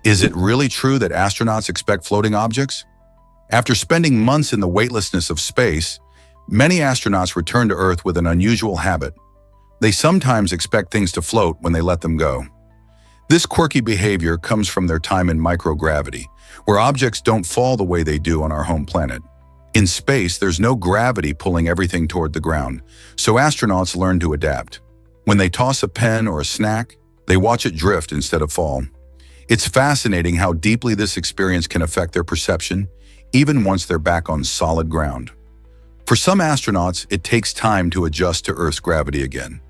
Is it really true that astronauts expect floating objects? After spending months in the weightlessness of space, many astronauts return to Earth with an unusual habit. They sometimes expect things to float when they let them go. This quirky behavior comes from their time in microgravity, where objects don't fall the way they do on our home planet. In space, there's no gravity pulling everything toward the ground, so astronauts learn to adapt. When they toss a pen or a snack, they watch it drift instead of fall. It's fascinating how deeply this experience can affect their perception, even once they're back on solid ground. For some astronauts, it takes time to adjust to Earth's gravity again.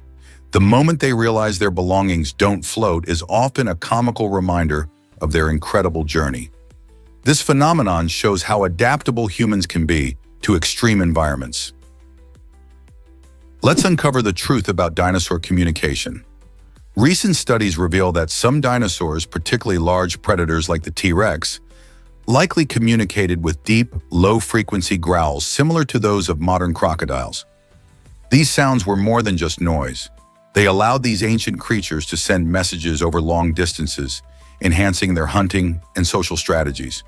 The moment they realize their belongings don't float is often a comical reminder of their incredible journey. This phenomenon shows how adaptable humans can be to extreme environments. Let's uncover the truth about dinosaur communication. Recent studies reveal that some dinosaurs, particularly large predators like the T-Rex, likely communicated with deep, low-frequency growls similar to those of modern crocodiles. These sounds were more than just noise. They allowed these ancient creatures to send messages over long distances, enhancing their hunting and social strategies.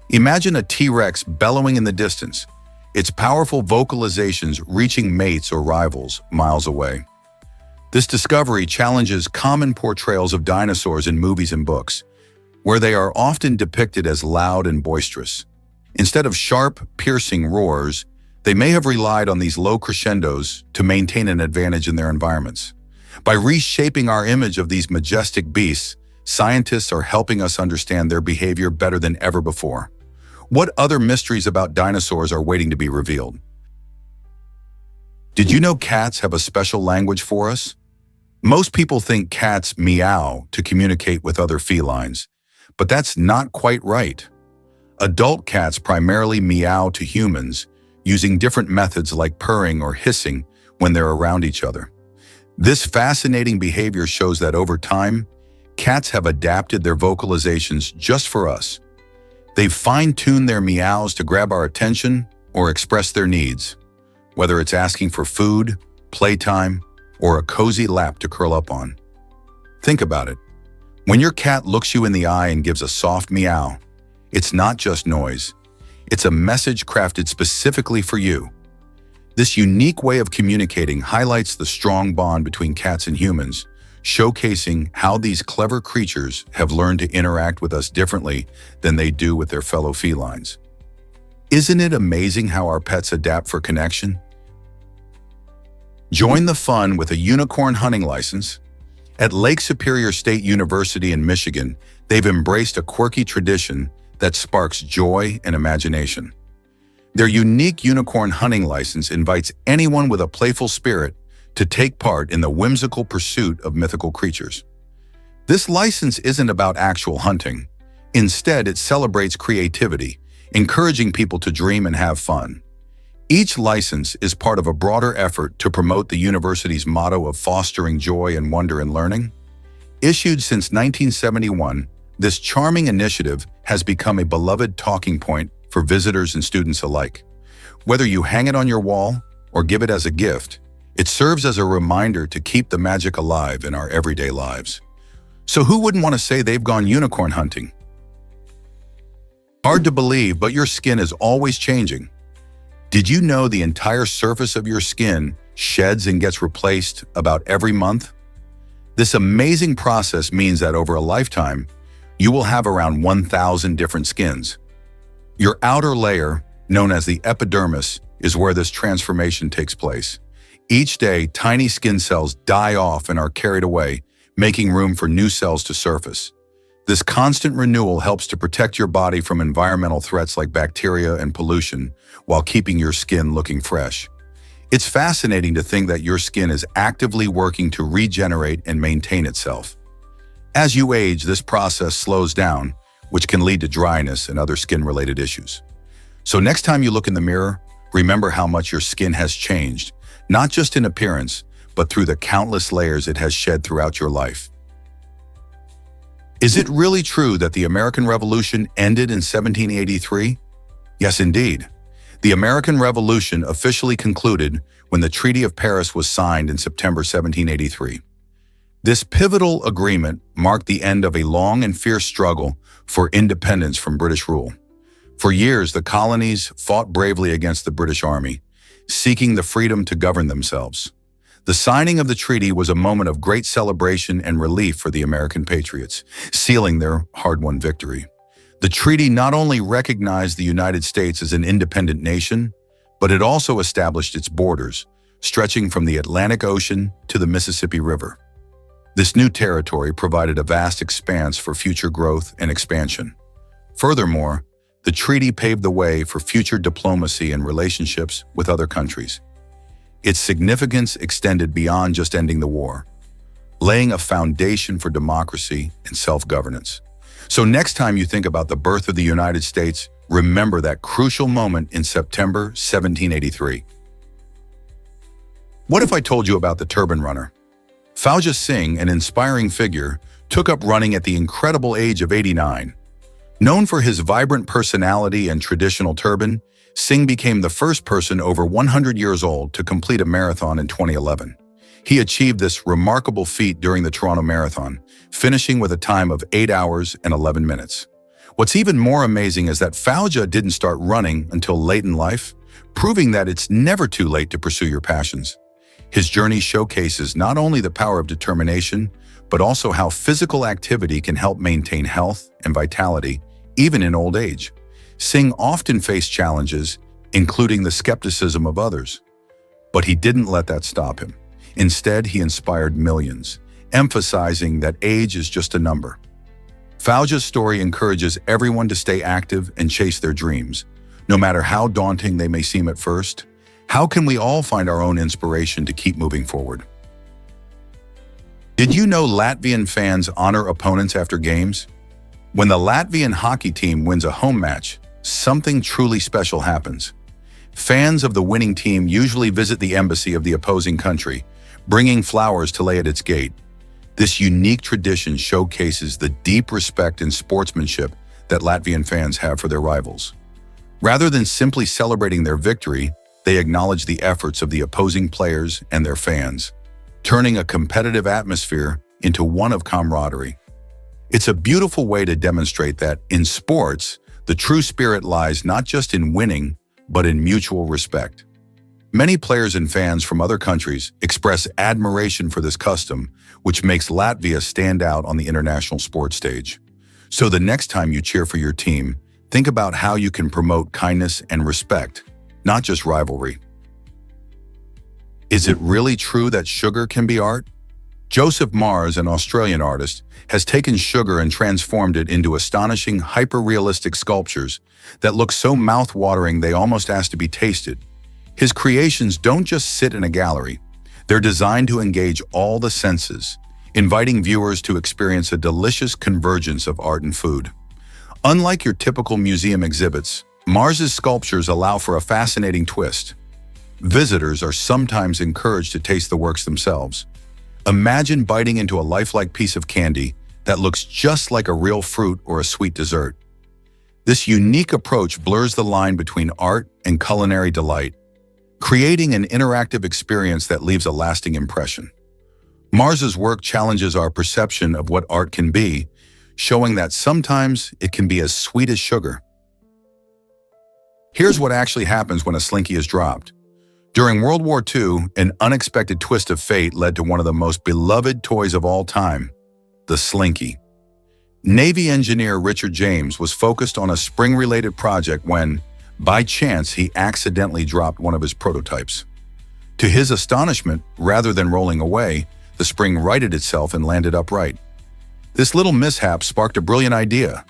Imagine a T-Rex bellowing in the distance, its powerful vocalizations reaching mates or rivals miles away. This discovery challenges common portrayals of dinosaurs in movies and books, where they are often depicted as loud and boisterous. Instead of sharp, piercing roars, they may have relied on these low crescendos to maintain an advantage in their environments. By reshaping our image of these majestic beasts, scientists are helping us understand their behavior better than ever before. What other mysteries about dinosaurs are waiting to be revealed? Did you know cats have a special language for us? Most people think cats meow to communicate with other felines, but that's not quite right. Adult cats primarily meow to humans, using different methods like purring or hissing when they're around each other. This fascinating behavior shows that over time, cats have adapted their vocalizations just for us. They've fine-tuned their meows to grab our attention or express their needs, whether it's asking for food, playtime, or a cozy lap to curl up on. Think about it. When your cat looks you in the eye and gives a soft meow, it's not just noise. It's a message crafted specifically for you. This unique way of communicating highlights the strong bond between cats and humans, showcasing how these clever creatures have learned to interact with us differently than they do with their fellow felines. Isn't it amazing how our pets adapt for connection? Join the fun with a unicorn hunting license. At Lake Superior State University in Michigan, they've embraced a quirky tradition that sparks joy and imagination. Their unique unicorn hunting license invites anyone with a playful spirit to take part in the whimsical pursuit of mythical creatures. This license isn't about actual hunting. Instead, it celebrates creativity, encouraging people to dream and have fun. Each license is part of a broader effort to promote the university's motto of fostering joy and wonder in learning. Issued since 1971, this charming initiative has become a beloved talking point for visitors and students alike. Whether you hang it on your wall or give it as a gift, it serves as a reminder to keep the magic alive in our everyday lives. So who wouldn't want to say they've gone unicorn hunting? Hard to believe, but your skin is always changing. Did you know the entire surface of your skin sheds and gets replaced about every month? This amazing process means that over a lifetime, you will have around 1,000 different skins. Your outer layer, known as the epidermis, is where this transformation takes place. Each day, tiny skin cells die off and are carried away, making room for new cells to surface. This constant renewal helps to protect your body from environmental threats like bacteria and pollution, while keeping your skin looking fresh. It's fascinating to think that your skin is actively working to regenerate and maintain itself. As you age, this process slows down, which can lead to dryness and other skin-related issues. So next time you look in the mirror, remember how much your skin has changed, not just in appearance, but through the countless layers it has shed throughout your life. Is it really true that the American Revolution ended in 1783? Yes, indeed. The American Revolution officially concluded when the Treaty of Paris was signed in September 1783. This pivotal agreement marked the end of a long and fierce struggle for independence from British rule. For years, the colonies fought bravely against the British Army, seeking the freedom to govern themselves. The signing of the treaty was a moment of great celebration and relief for the American patriots, sealing their hard-won victory. The treaty not only recognized the United States as an independent nation, but it also established its borders, stretching from the Atlantic Ocean to the Mississippi River. This new territory provided a vast expanse for future growth and expansion. Furthermore, the treaty paved the way for future diplomacy and relationships with other countries. Its significance extended beyond just ending the war, laying a foundation for democracy and self-governance. So next time you think about the birth of the United States, remember that crucial moment in September 1783. What if I told you about the turban runner? Fauja Singh, an inspiring figure, took up running at the incredible age of 89. Known for his vibrant personality and traditional turban, Singh became the first person over 100 years old to complete a marathon in 2011. He achieved this remarkable feat during the Toronto Marathon, finishing with a time of 8 hours and 11 minutes. What's even more amazing is that Fauja didn't start running until late in life, proving that it's never too late to pursue your passions. His journey showcases not only the power of determination, but also how physical activity can help maintain health and vitality, even in old age. Singh often faced challenges, including the skepticism of others. But he didn't let that stop him. Instead, he inspired millions, emphasizing that age is just a number. Fauja's story encourages everyone to stay active and chase their dreams, no matter how daunting they may seem at first. How can we all find our own inspiration to keep moving forward? Did you know Latvian fans honor opponents after games? When the Latvian hockey team wins a home match, something truly special happens. Fans of the winning team usually visit the embassy of the opposing country, bringing flowers to lay at its gate. This unique tradition showcases the deep respect and sportsmanship that Latvian fans have for their rivals. Rather than simply celebrating their victory, they acknowledge the efforts of the opposing players and their fans, turning a competitive atmosphere into one of camaraderie. It's a beautiful way to demonstrate that, in sports, the true spirit lies not just in winning, but in mutual respect. Many players and fans from other countries express admiration for this custom, which makes Latvia stand out on the international sports stage. So the next time you cheer for your team, think about how you can promote kindness and respect, not just rivalry. Is it really true that sugar can be art? Joseph Mars, an Australian artist, has taken sugar and transformed it into astonishing, hyper-realistic sculptures that look so mouth-watering they almost ask to be tasted. His creations don't just sit in a gallery. They're designed to engage all the senses, inviting viewers to experience a delicious convergence of art and food. Unlike your typical museum exhibits, Mars's sculptures allow for a fascinating twist. Visitors are sometimes encouraged to taste the works themselves. Imagine biting into a lifelike piece of candy that looks just like a real fruit or a sweet dessert. This unique approach blurs the line between art and culinary delight, creating an interactive experience that leaves a lasting impression. Mars's work challenges our perception of what art can be, showing that sometimes it can be as sweet as sugar. Here's what actually happens when a Slinky is dropped. During World War II, an unexpected twist of fate led to one of the most beloved toys of all time, the Slinky. Navy engineer Richard James was focused on a spring-related project when, by chance, he accidentally dropped one of his prototypes. To his astonishment, rather than rolling away, the spring righted itself and landed upright. This little mishap sparked a brilliant idea.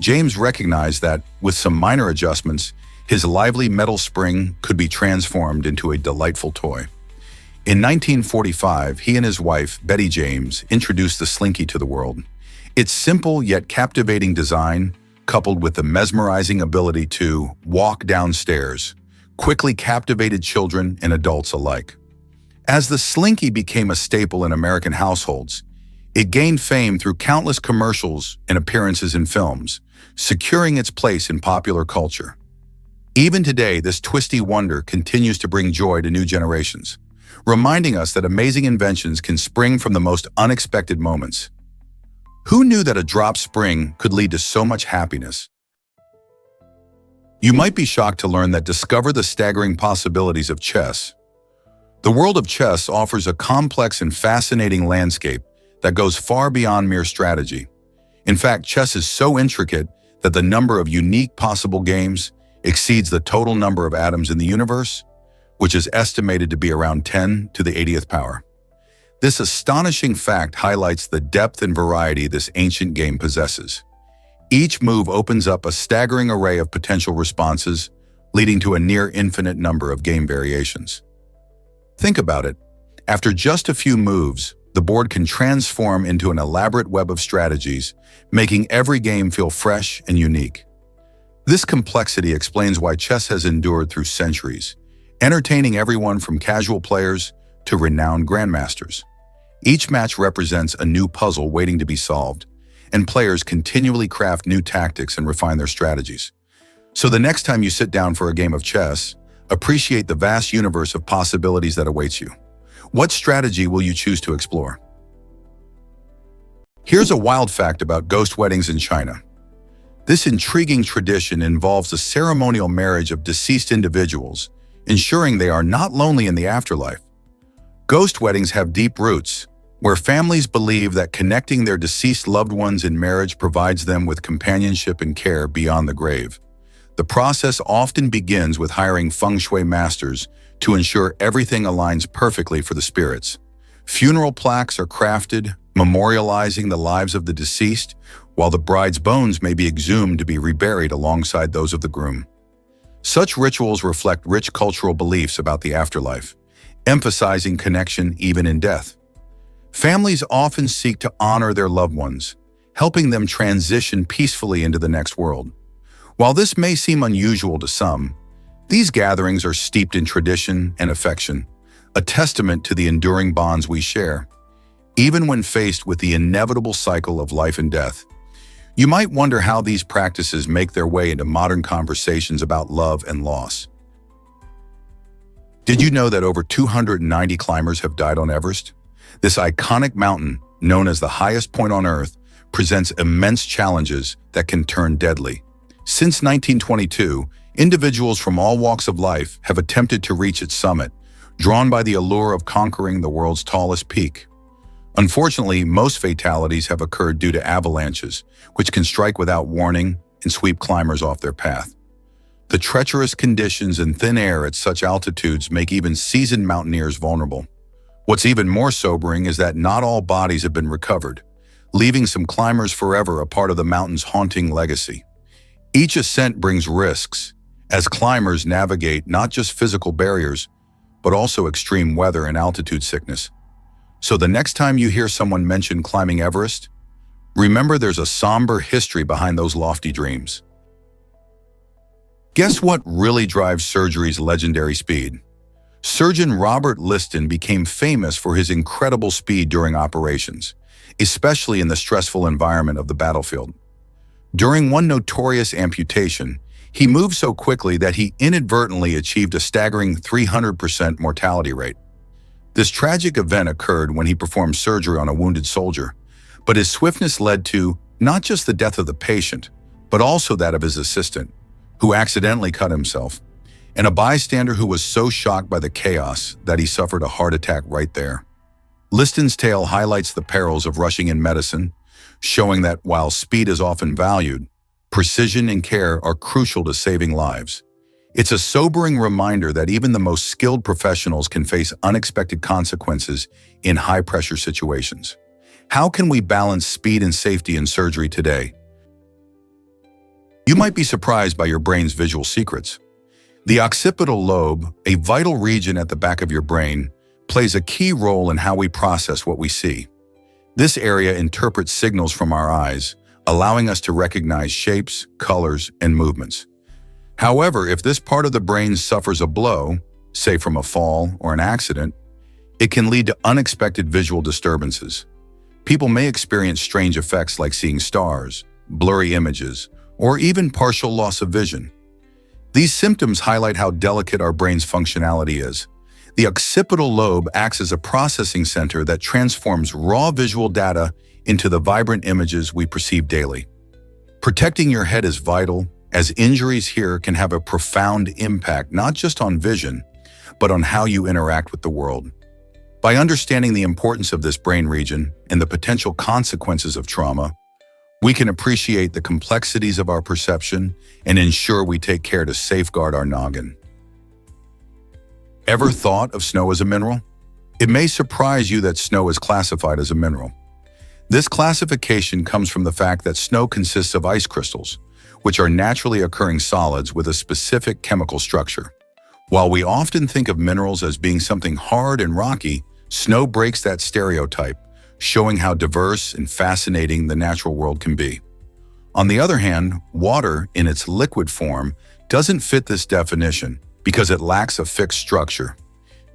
James recognized that, with some minor adjustments, his lively metal spring could be transformed into a delightful toy. In 1945, he and his wife, Betty James, introduced the Slinky to the world. Its simple yet captivating design, coupled with the mesmerizing ability to walk downstairs, quickly captivated children and adults alike. As the Slinky became a staple in American households, it gained fame through countless commercials and appearances in films, securing its place in popular culture. Even today, this twisty wonder continues to bring joy to new generations. reminding us that amazing inventions can spring from the most unexpected moments. Who knew that a drop spring could lead to so much happiness? You might be shocked to learn that discover the staggering possibilities of chess. The world of chess offers a complex and fascinating landscape that goes far beyond mere strategy. In fact, chess is so intricate that the number of unique possible games exceeds the total number of atoms in the universe, which is estimated to be around 10 to the 80th power. This astonishing fact highlights the depth and variety this ancient game possesses. Each move opens up a staggering array of potential responses, leading to a near infinite number of game variations. Think about it. After just a few moves, the board can transform into an elaborate web of strategies, making every game feel fresh and unique. This complexity explains why chess has endured through centuries, entertaining everyone from casual players to renowned grandmasters. Each match represents a new puzzle waiting to be solved, and players continually craft new tactics and refine their strategies. So the next time you sit down for a game of chess, appreciate the vast universe of possibilities that awaits you. What strategy will you choose to explore? Here's a wild fact about ghost weddings in China. This intriguing tradition involves the ceremonial marriage of deceased individuals, ensuring they are not lonely in the afterlife. Ghost weddings have deep roots, where families believe that connecting their deceased loved ones in marriage provides them with companionship and care beyond the grave. The process often begins with hiring feng shui masters to ensure everything aligns perfectly for the spirits. Funeral plaques are crafted, memorializing the lives of the deceased, while the bride's bones may be exhumed to be reburied alongside those of the groom. Such rituals reflect rich cultural beliefs about the afterlife, emphasizing connection even in death. Families often seek to honor their loved ones, helping them transition peacefully into the next world. While this may seem unusual to some, these gatherings are steeped in tradition and affection, a testament to the enduring bonds we share. Even when faced with the inevitable cycle of life and death, you might wonder how these practices make their way into modern conversations about love and loss. Did you know that over 290 climbers have died on Everest? This iconic mountain, known as the highest point on Earth, presents immense challenges that can turn deadly. Since 1922, individuals from all walks of life have attempted to reach its summit, drawn by the allure of conquering the world's tallest peak. Unfortunately, most fatalities have occurred due to avalanches, which can strike without warning and sweep climbers off their path. The treacherous conditions and thin air at such altitudes make even seasoned mountaineers vulnerable. What's even more sobering is that not all bodies have been recovered, leaving some climbers forever a part of the mountain's haunting legacy. Each ascent brings risks, as climbers navigate not just physical barriers, but also extreme weather and altitude sickness. So the next time you hear someone mention climbing Everest, remember there's a somber history behind those lofty dreams. Guess what really drives surgery's legendary speed? Surgeon Robert Liston became famous for his incredible speed during operations, especially in the stressful environment of the battlefield. During one notorious amputation, he moved so quickly that he inadvertently achieved a staggering 300% mortality rate. This tragic event occurred when he performed surgery on a wounded soldier, but his swiftness led to not just the death of the patient, but also that of his assistant, who accidentally cut himself, and a bystander who was so shocked by the chaos that he suffered a heart attack right there. Liston's tale highlights the perils of rushing in medicine, showing that while speed is often valued, precision and care are crucial to saving lives. It's a sobering reminder that even the most skilled professionals can face unexpected consequences in high-pressure situations. How can we balance speed and safety in surgery today? You might be surprised by your brain's visual secrets. The occipital lobe, a vital region at the back of your brain, plays a key role in how we process what we see. This area interprets signals from our eyes, allowing us to recognize shapes, colors, and movements. However, if this part of the brain suffers a blow, say from a fall or an accident, it can lead to unexpected visual disturbances. People may experience strange effects like seeing stars, blurry images, or even partial loss of vision. These symptoms highlight how delicate our brain's functionality is. The occipital lobe acts as a processing center that transforms raw visual data into the vibrant images we perceive daily. Protecting your head is vital, as injuries here can have a profound impact not just on vision, but on how you interact with the world. By understanding the importance of this brain region and the potential consequences of trauma, we can appreciate the complexities of our perception and ensure we take care to safeguard our noggin. Ever thought of snow as a mineral? It may surprise you that snow is classified as a mineral. This classification comes from the fact that snow consists of ice crystals, which are naturally occurring solids with a specific chemical structure. While we often think of minerals as being something hard and rocky, snow breaks that stereotype, showing how diverse and fascinating the natural world can be. On the other hand, water, in its liquid form, doesn't fit this definition because it lacks a fixed structure.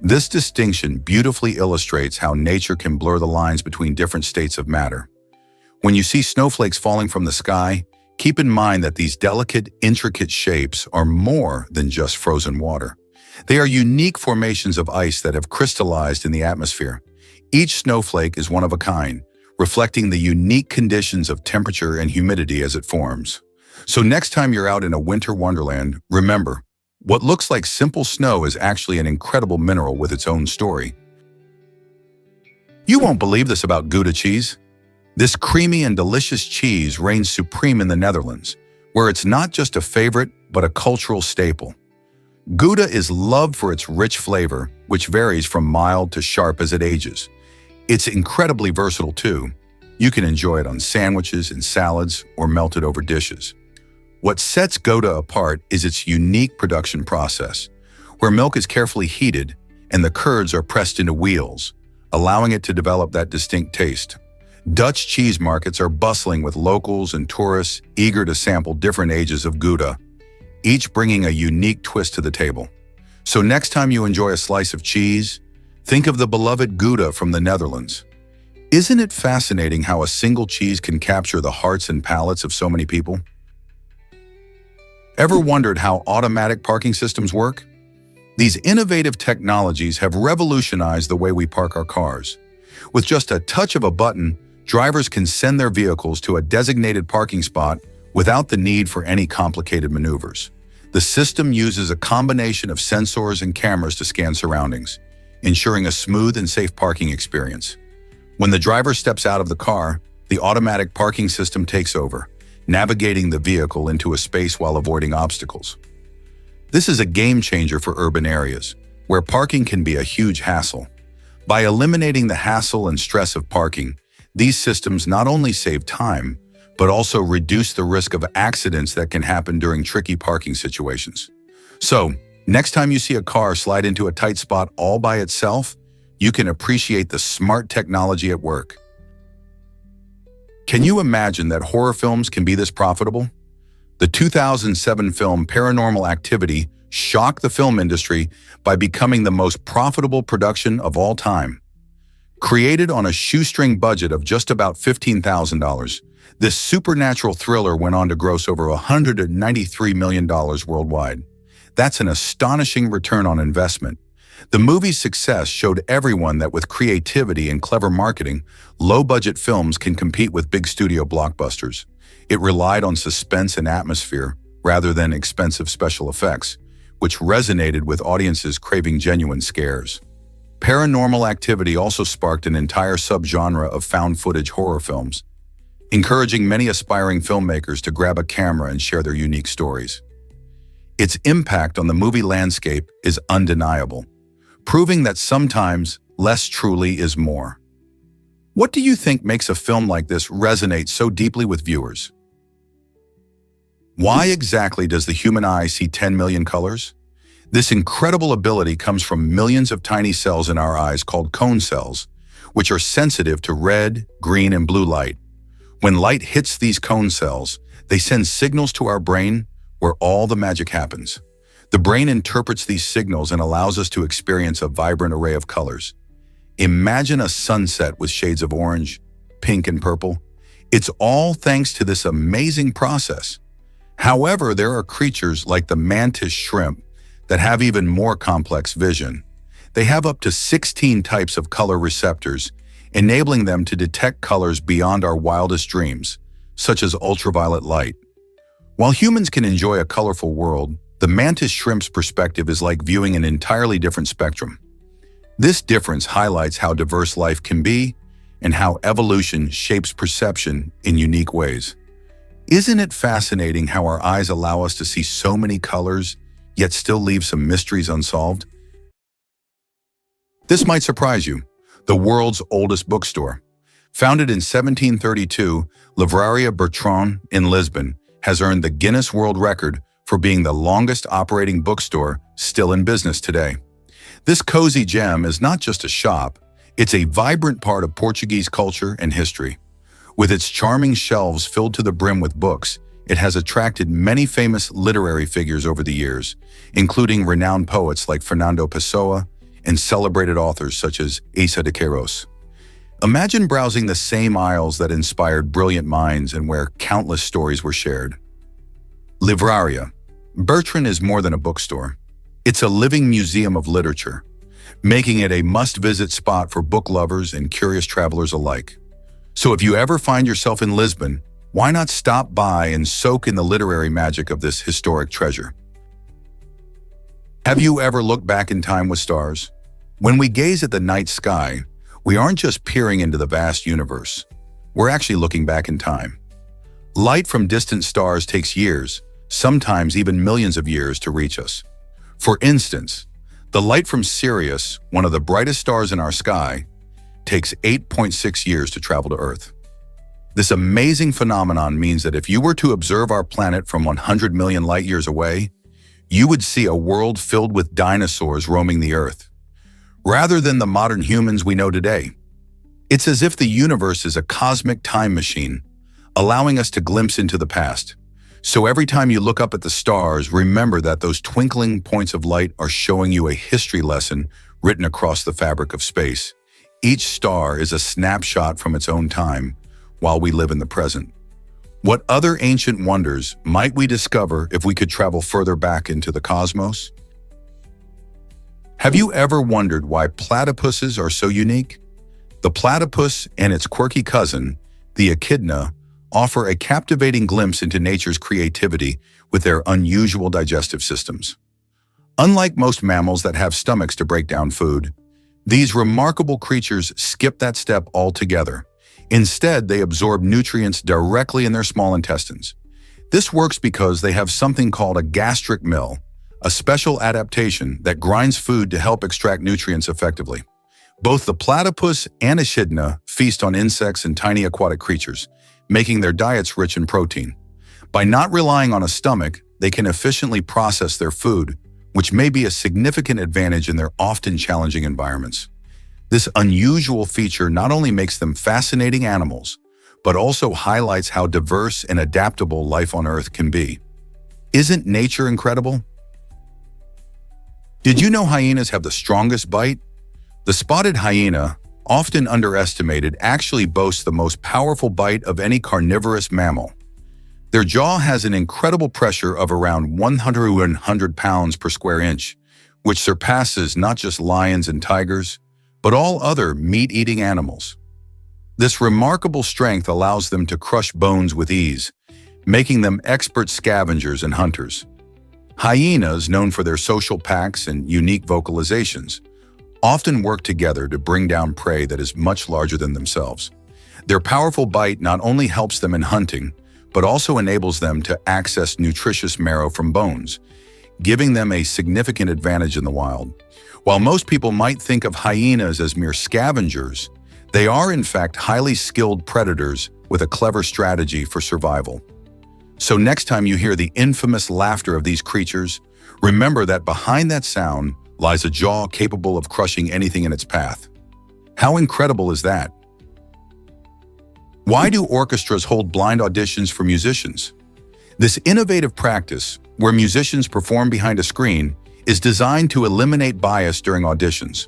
This distinction beautifully illustrates how nature can blur the lines between different states of matter. When you see snowflakes falling from the sky, keep in mind that these delicate, intricate shapes are more than just frozen water. They are unique formations of ice that have crystallized in the atmosphere. Each snowflake is one of a kind, reflecting the unique conditions of temperature and humidity as it forms. So next time you're out in a winter wonderland, remember, what looks like simple snow is actually an incredible mineral with its own story. You won't believe this about Gouda cheese. This creamy and delicious cheese reigns supreme in the Netherlands, where it's not just a favorite, but a cultural staple. Gouda is loved for its rich flavor, which varies from mild to sharp as it ages. It's incredibly versatile too. You can enjoy it on sandwiches and salads or melted over dishes. What sets Gouda apart is its unique production process, where milk is carefully heated and the curds are pressed into wheels, allowing it to develop that distinct taste. Dutch cheese markets are bustling with locals and tourists eager to sample different ages of Gouda, each bringing a unique twist to the table. So next time you enjoy a slice of cheese, think of the beloved Gouda from the Netherlands. Isn't it fascinating how a single cheese can capture the hearts and palates of so many people? Ever wondered how automatic parking systems work? These innovative technologies have revolutionized the way we park our cars. With just a touch of a button, drivers can send their vehicles to a designated parking spot without the need for any complicated maneuvers. The system uses a combination of sensors and cameras to scan surroundings, ensuring a smooth and safe parking experience. When the driver steps out of the car, the automatic parking system takes over, navigating the vehicle into a space while avoiding obstacles. This is a game changer for urban areas, where parking can be a huge hassle. By eliminating the hassle and stress of parking, these systems not only save time, but also reduce the risk of accidents that can happen during tricky parking situations. So, next time you see a car slide into a tight spot all by itself, you can appreciate the smart technology at work. Can you imagine that horror films can be this profitable? The 2007 film Paranormal Activity shocked the film industry by becoming the most profitable production of all time. Created on a shoestring budget of just about $15,000, this supernatural thriller went on to gross over $193 million worldwide. That's an astonishing return on investment. The movie's success showed everyone that with creativity and clever marketing, low-budget films can compete with big studio blockbusters. It relied on suspense and atmosphere rather than expensive special effects, which resonated with audiences craving genuine scares. Paranormal Activity also sparked an entire subgenre of found-footage horror films, encouraging many aspiring filmmakers to grab a camera and share their unique stories. Its impact on the movie landscape is undeniable, proving that sometimes less truly is more. What do you think makes a film like this resonate so deeply with viewers? Why exactly does the human eye see 10 million colors? This incredible ability comes from millions of tiny cells in our eyes called cone cells, which are sensitive to red, green, and blue light. When light hits these cone cells, they send signals to our brain where all the magic happens. The brain interprets these signals and allows us to experience a vibrant array of colors. Imagine a sunset with shades of orange, pink, and purple. It's all thanks to this amazing process. However, there are creatures like the mantis shrimp that have even more complex vision. They have up to 16 types of color receptors, enabling them to detect colors beyond our wildest dreams, such as ultraviolet light. While humans can enjoy a colorful world, the mantis shrimp's perspective is like viewing an entirely different spectrum. This difference highlights how diverse life can be and how evolution shapes perception in unique ways. Isn't it fascinating how our eyes allow us to see so many colors, yet still leave some mysteries unsolved? This might surprise you. The world's oldest bookstore. Founded in 1732, Livraria Bertrand in Lisbon has earned the Guinness World Record for being the longest operating bookstore still in business today. This cozy gem is not just a shop, it's a vibrant part of Portuguese culture and history. With its charming shelves filled to the brim with books, it has attracted many famous literary figures over the years, including renowned poets like Fernando Pessoa and celebrated authors such as Eça de Queiroz. Imagine browsing the same aisles that inspired brilliant minds and where countless stories were shared. Livraria Bertrand is more than a bookstore. It's a living museum of literature, making it a must-visit spot for book lovers and curious travelers alike. So if you ever find yourself in Lisbon, why not stop by and soak in the literary magic of this historic treasure? Have you ever looked back in time with stars? When we gaze at the night sky, we aren't just peering into the vast universe. We're actually looking back in time. Light from distant stars takes years, sometimes even millions of years, to reach us. For instance, the light from Sirius, one of the brightest stars in our sky, takes 8.6 years to travel to Earth. This amazing phenomenon means that if you were to observe our planet from 100 million light years away, you would see a world filled with dinosaurs roaming the Earth, rather than the modern humans we know today. It's as if the universe is a cosmic time machine, allowing us to glimpse into the past. So every time you look up at the stars, remember that those twinkling points of light are showing you a history lesson written across the fabric of space. Each star is a snapshot from its own time, while we live in the present. What other ancient wonders might we discover if we could travel further back into the cosmos? Have you ever wondered why platypuses are so unique? The platypus and its quirky cousin, the echidna, offer a captivating glimpse into nature's creativity with their unusual digestive systems. Unlike most mammals that have stomachs to break down food, these remarkable creatures skip that step altogether. Instead, they absorb nutrients directly in their small intestines. This works because they have something called a gastric mill, a special adaptation that grinds food to help extract nutrients effectively. Both the platypus and echidna feast on insects and tiny aquatic creatures, making their diets rich in protein. By not relying on a stomach, they can efficiently process their food, which may be a significant advantage in their often challenging environments. This unusual feature not only makes them fascinating animals, but also highlights how diverse and adaptable life on Earth can be. Isn't nature incredible? Did you know hyenas have the strongest bite? The spotted hyena, often underestimated, actually boasts the most powerful bite of any carnivorous mammal. Their jaw has an incredible pressure of around 100 pounds per square inch, which surpasses not just lions and tigers, but all other meat-eating animals. This remarkable strength allows them to crush bones with ease, making them expert scavengers and hunters. Hyenas, known for their social packs and unique vocalizations, often work together to bring down prey that is much larger than themselves. Their powerful bite not only helps them in hunting, but also enables them to access nutritious marrow from bones, giving them a significant advantage in the wild. While most people might think of hyenas as mere scavengers, they are in fact highly skilled predators with a clever strategy for survival. So next time you hear the infamous laughter of these creatures, remember that behind that sound lies a jaw capable of crushing anything in its path. How incredible is that? Why do orchestras hold blind auditions for musicians? This innovative practice, where musicians perform behind a screen, is designed to eliminate bias during auditions.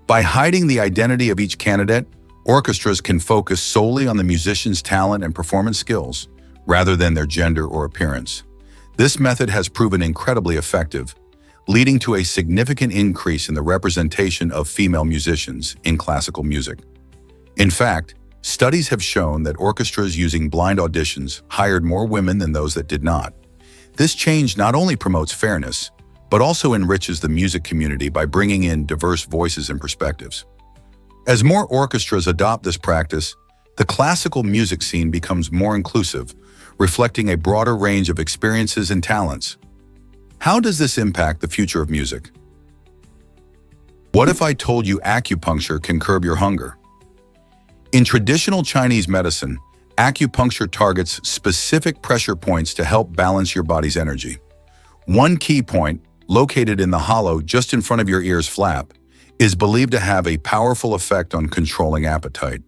By hiding the identity of each candidate, orchestras can focus solely on the musician's talent and performance skills, rather than their gender or appearance. This method has proven incredibly effective, leading to a significant increase in the representation of female musicians in classical music. In fact, studies have shown that orchestras using blind auditions hired more women than those that did not. This change not only promotes fairness, but also enriches the music community by bringing in diverse voices and perspectives. As more orchestras adopt this practice, the classical music scene becomes more inclusive, reflecting a broader range of experiences and talents. How does this impact the future of music? What if I told you acupuncture can curb your hunger? In traditional Chinese medicine, acupuncture targets specific pressure points to help balance your body's energy. One key point, located in the hollow just in front of your ear's flap, is believed to have a powerful effect on controlling appetite.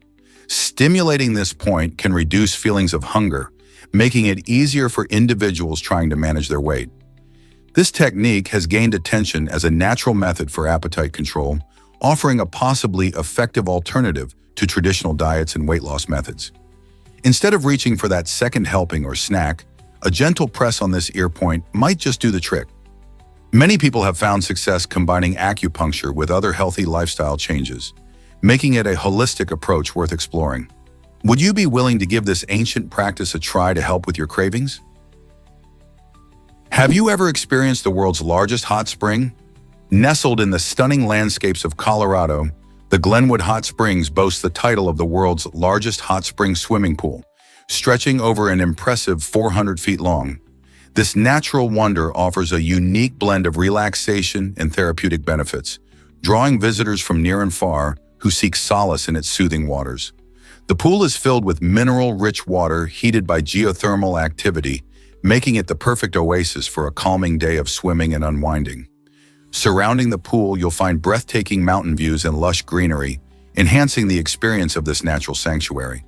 Stimulating this point can reduce feelings of hunger, making it easier for individuals trying to manage their weight. This technique has gained attention as a natural method for appetite control, offering a possibly effective alternative to traditional diets and weight loss methods. Instead of reaching for that second helping or snack, a gentle press on this ear point might just do the trick. Many people have found success combining acupuncture with other healthy lifestyle changes, making it a holistic approach worth exploring. Would you be willing to give this ancient practice a try to help with your cravings? Have you ever experienced the world's largest hot spring? Nestled in the stunning landscapes of Colorado, the Glenwood Hot Springs boasts the title of the world's largest hot spring swimming pool, stretching over an impressive 400 feet long. This natural wonder offers a unique blend of relaxation and therapeutic benefits, drawing visitors from near and far who seek solace in its soothing waters. The pool is filled with mineral-rich water heated by geothermal activity, making it the perfect oasis for a calming day of swimming and unwinding. Surrounding the pool, you'll find breathtaking mountain views and lush greenery, enhancing the experience of this natural sanctuary.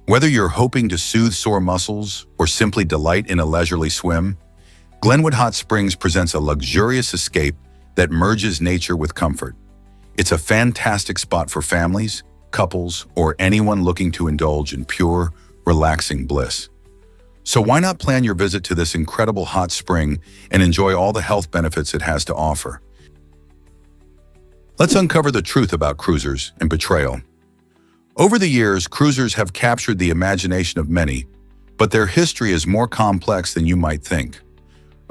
Whether you're hoping to soothe sore muscles or simply delight in a leisurely swim, Glenwood Hot Springs presents a luxurious escape that merges nature with comfort. It's a fantastic spot for families, couples, or anyone looking to indulge in pure, relaxing bliss. So why not plan your visit to this incredible hot spring and enjoy all the health benefits it has to offer? Let's uncover the truth about cruisers and betrayal. Over the years, cruisers have captured the imagination of many, but their history is more complex than you might think.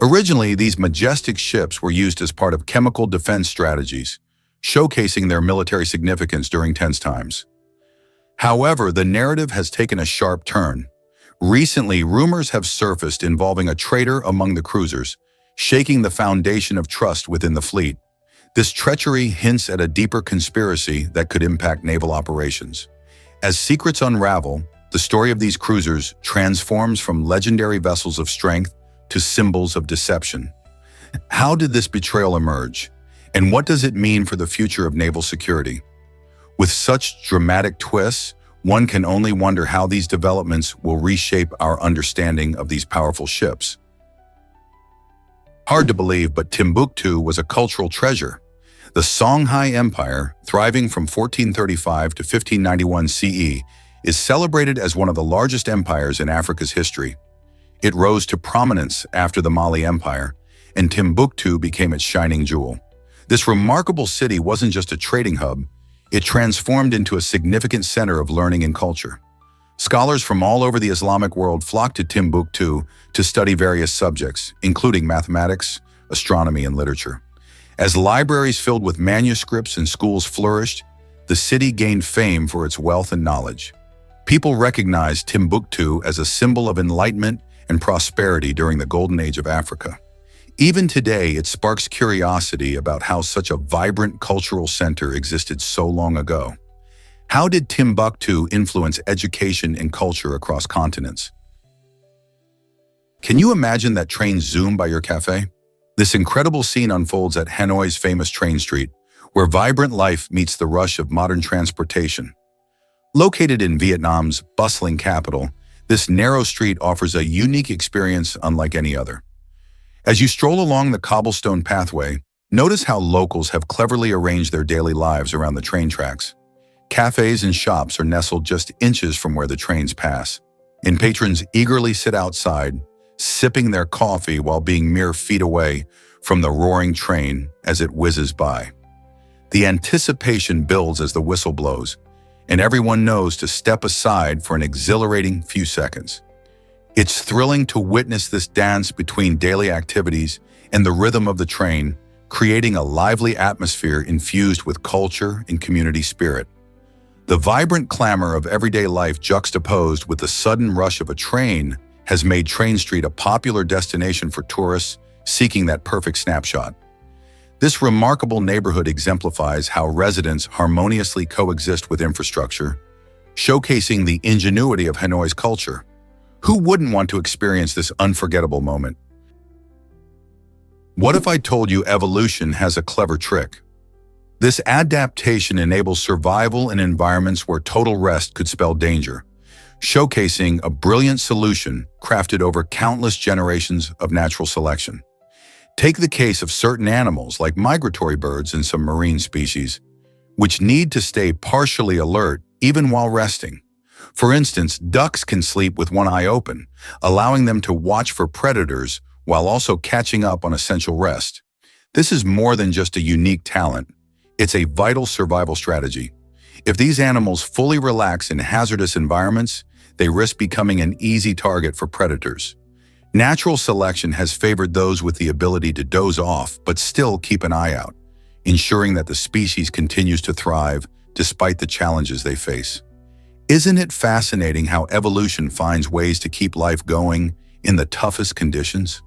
Originally, these majestic ships were used as part of chemical defense strategies, showcasing their military significance during tense times. However, the narrative has taken a sharp turn. Recently, rumors have surfaced involving a traitor among the cruisers, shaking the foundation of trust within the fleet. This treachery hints at a deeper conspiracy that could impact naval operations. As secrets unravel, the story of these cruisers transforms from legendary vessels of strength to symbols of deception. How did this betrayal emerge? And what does it mean for the future of naval security? With such dramatic twists, one can only wonder how these developments will reshape our understanding of these powerful ships. Hard to believe, but Timbuktu was a cultural treasure. The Songhai Empire, thriving from 1435 to 1591 CE, is celebrated as one of the largest empires in Africa's history. It rose to prominence after the Mali Empire, and Timbuktu became its shining jewel. This remarkable city wasn't just a trading hub, it transformed into a significant center of learning and culture. Scholars from all over the Islamic world flocked to Timbuktu to study various subjects, including mathematics, astronomy, and literature. As libraries filled with manuscripts and schools flourished, the city gained fame for its wealth and knowledge. People recognized Timbuktu as a symbol of enlightenment and prosperity during the Golden Age of Africa. Even today, it sparks curiosity about how such a vibrant cultural center existed so long ago. How did Timbuktu influence education and culture across continents? Can you imagine that trains zoom by your cafe? This incredible scene unfolds at Hanoi's famous train street, where vibrant life meets the rush of modern transportation. Located in Vietnam's bustling capital, this narrow street offers a unique experience unlike any other. As you stroll along the cobblestone pathway, notice how locals have cleverly arranged their daily lives around the train tracks. Cafes and shops are nestled just inches from where the trains pass, and patrons eagerly sit outside, sipping their coffee while being mere feet away from the roaring train as it whizzes by. The anticipation builds as the whistle blows, and everyone knows to step aside for an exhilarating few seconds. It's thrilling to witness this dance between daily activities and the rhythm of the train, creating a lively atmosphere infused with culture and community spirit. The vibrant clamor of everyday life juxtaposed with the sudden rush of a train has made Train Street a popular destination for tourists seeking that perfect snapshot. This remarkable neighborhood exemplifies how residents harmoniously coexist with infrastructure, showcasing the ingenuity of Hanoi's culture. Who wouldn't want to experience this unforgettable moment? What if I told you evolution has a clever trick? This adaptation enables survival in environments where total rest could spell danger, showcasing a brilliant solution crafted over countless generations of natural selection. Take the case of certain animals like migratory birds and some marine species, which need to stay partially alert even while resting. For instance, ducks can sleep with one eye open, allowing them to watch for predators while also catching up on essential rest. This is more than just a unique talent. It's a vital survival strategy. If these animals fully relax in hazardous environments, they risk becoming an easy target for predators. Natural selection has favored those with the ability to doze off but still keep an eye out, ensuring that the species continues to thrive despite the challenges they face. Isn't it fascinating how evolution finds ways to keep life going in the toughest conditions?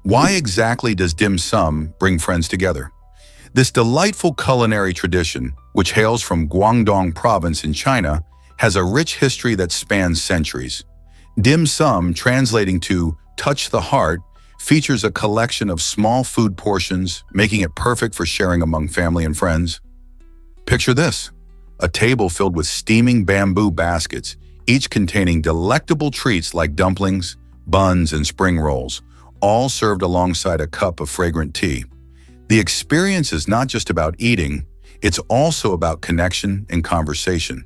Why exactly does dim sum bring friends together? This delightful culinary tradition, which hails from Guangdong province in China, has a rich history that spans centuries. Dim sum, translating to touch the heart, features a collection of small food portions, making it perfect for sharing among family and friends. Picture this: a table filled with steaming bamboo baskets, each containing delectable treats like dumplings, buns, and spring rolls, all served alongside a cup of fragrant tea. The experience is not just about eating, it's also about connection and conversation.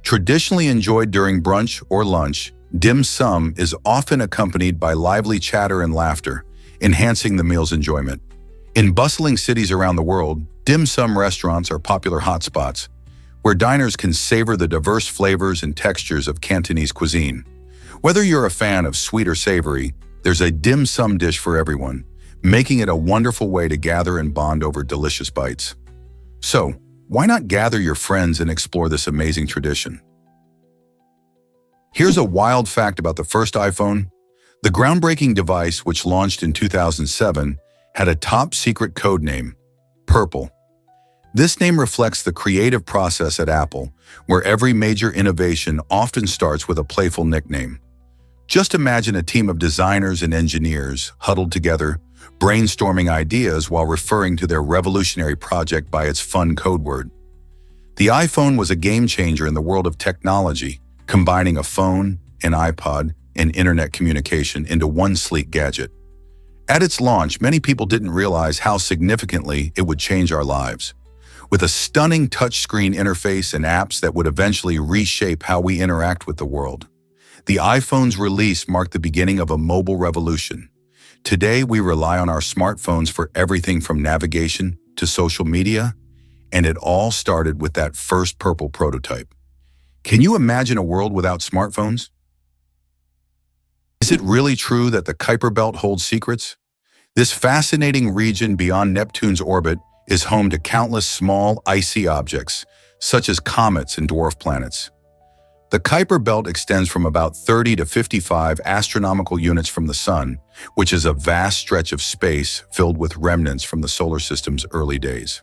Traditionally enjoyed during brunch or lunch, dim sum is often accompanied by lively chatter and laughter, enhancing the meal's enjoyment. In bustling cities around the world, dim sum restaurants are popular hotspots, where diners can savor the diverse flavors and textures of Cantonese cuisine. Whether you're a fan of sweet or savory, there's a dim sum dish for everyone, making it a wonderful way to gather and bond over delicious bites. So, why not gather your friends and explore this amazing tradition? Here's a wild fact about the first iPhone. The groundbreaking device, which launched in 2007, had a top-secret code name, Purple. This name reflects the creative process at Apple, where every major innovation often starts with a playful nickname. Just imagine a team of designers and engineers huddled together, brainstorming ideas while referring to their revolutionary project by its fun code word. The iPhone was a game changer in the world of technology, combining a phone, an iPod, and internet communication into one sleek gadget. At its launch, many people didn't realize how significantly it would change our lives. With a stunning touchscreen interface and apps that would eventually reshape how we interact with the world. The iPhone's release marked the beginning of a mobile revolution. Today, we rely on our smartphones for everything from navigation to social media, and it all started with that first Purple prototype. Can you imagine a world without smartphones? Is it really true that the Kuiper Belt holds secrets? This fascinating region beyond Neptune's orbit is home to countless small, icy objects, such as comets and dwarf planets. The Kuiper Belt extends from about 30 to 55 astronomical units from the Sun, which is a vast stretch of space filled with remnants from the solar system's early days.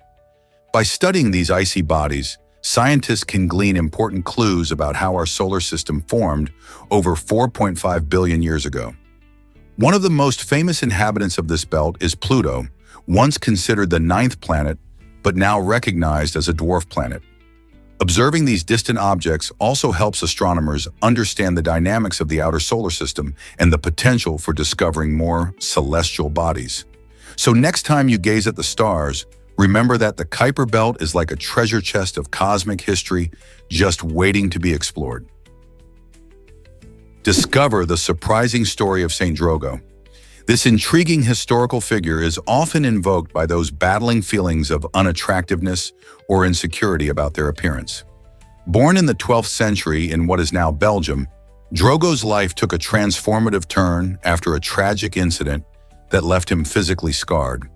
By studying these icy bodies, scientists can glean important clues about how our solar system formed over 4.5 billion years ago. One of the most famous inhabitants of this belt is Pluto, once considered the 9th planet, but now recognized as a dwarf planet. Observing these distant objects also helps astronomers understand the dynamics of the outer solar system and the potential for discovering more celestial bodies. So next time you gaze at the stars, remember that the Kuiper Belt is like a treasure chest of cosmic history just waiting to be explored. Discover the surprising story of Saint Drogo. This intriguing historical figure is often invoked by those battling feelings of unattractiveness or insecurity about their appearance. Born in the 12th century in what is now Belgium, Drogo's life took a transformative turn after a tragic incident that left him physically scarred.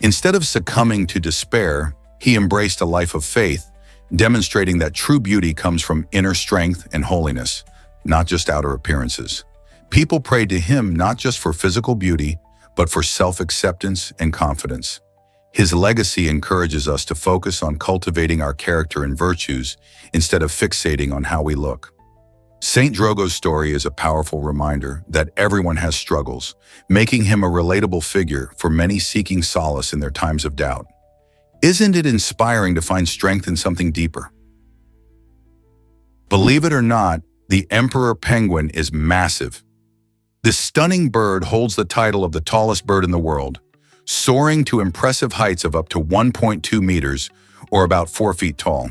Instead of succumbing to despair, he embraced a life of faith, demonstrating that true beauty comes from inner strength and holiness, not just outer appearances. People prayed to him not just for physical beauty, but for self-acceptance and confidence. His legacy encourages us to focus on cultivating our character and virtues instead of fixating on how we look. Saint Drogo's story is a powerful reminder that everyone has struggles, making him a relatable figure for many seeking solace in their times of doubt. Isn't it inspiring to find strength in something deeper? Believe it or not, the emperor penguin is massive. This stunning bird holds the title of the tallest bird in the world, soaring to impressive heights of up to 1.2 meters, or about 4 feet tall.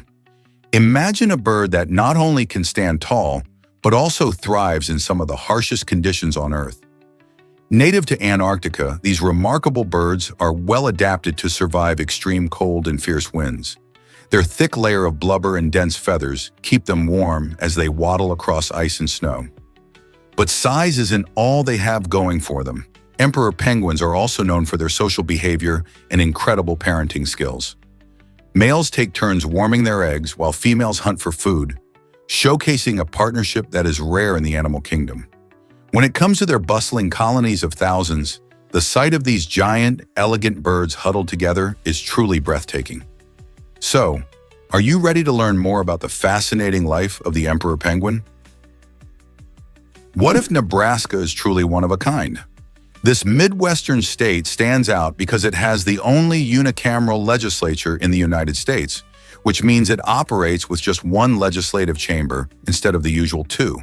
Imagine a bird that not only can stand tall, but also thrives in some of the harshest conditions on Earth. Native to Antarctica, these remarkable birds are well adapted to survive extreme cold and fierce winds. Their thick layer of blubber and dense feathers keep them warm as they waddle across ice and snow. But size isn't all they have going for them. Emperor penguins are also known for their social behavior and incredible parenting skills. Males take turns warming their eggs while females hunt for food, showcasing a partnership that is rare in the animal kingdom. When it comes to their bustling colonies of thousands, the sight of these giant, elegant birds huddled together is truly breathtaking. So, are you ready to learn more about the fascinating life of the emperor penguin? What if Nebraska is truly one of a kind? This Midwestern state stands out because it has the only unicameral legislature in the United States, which means it operates with just one legislative chamber instead of the usual two.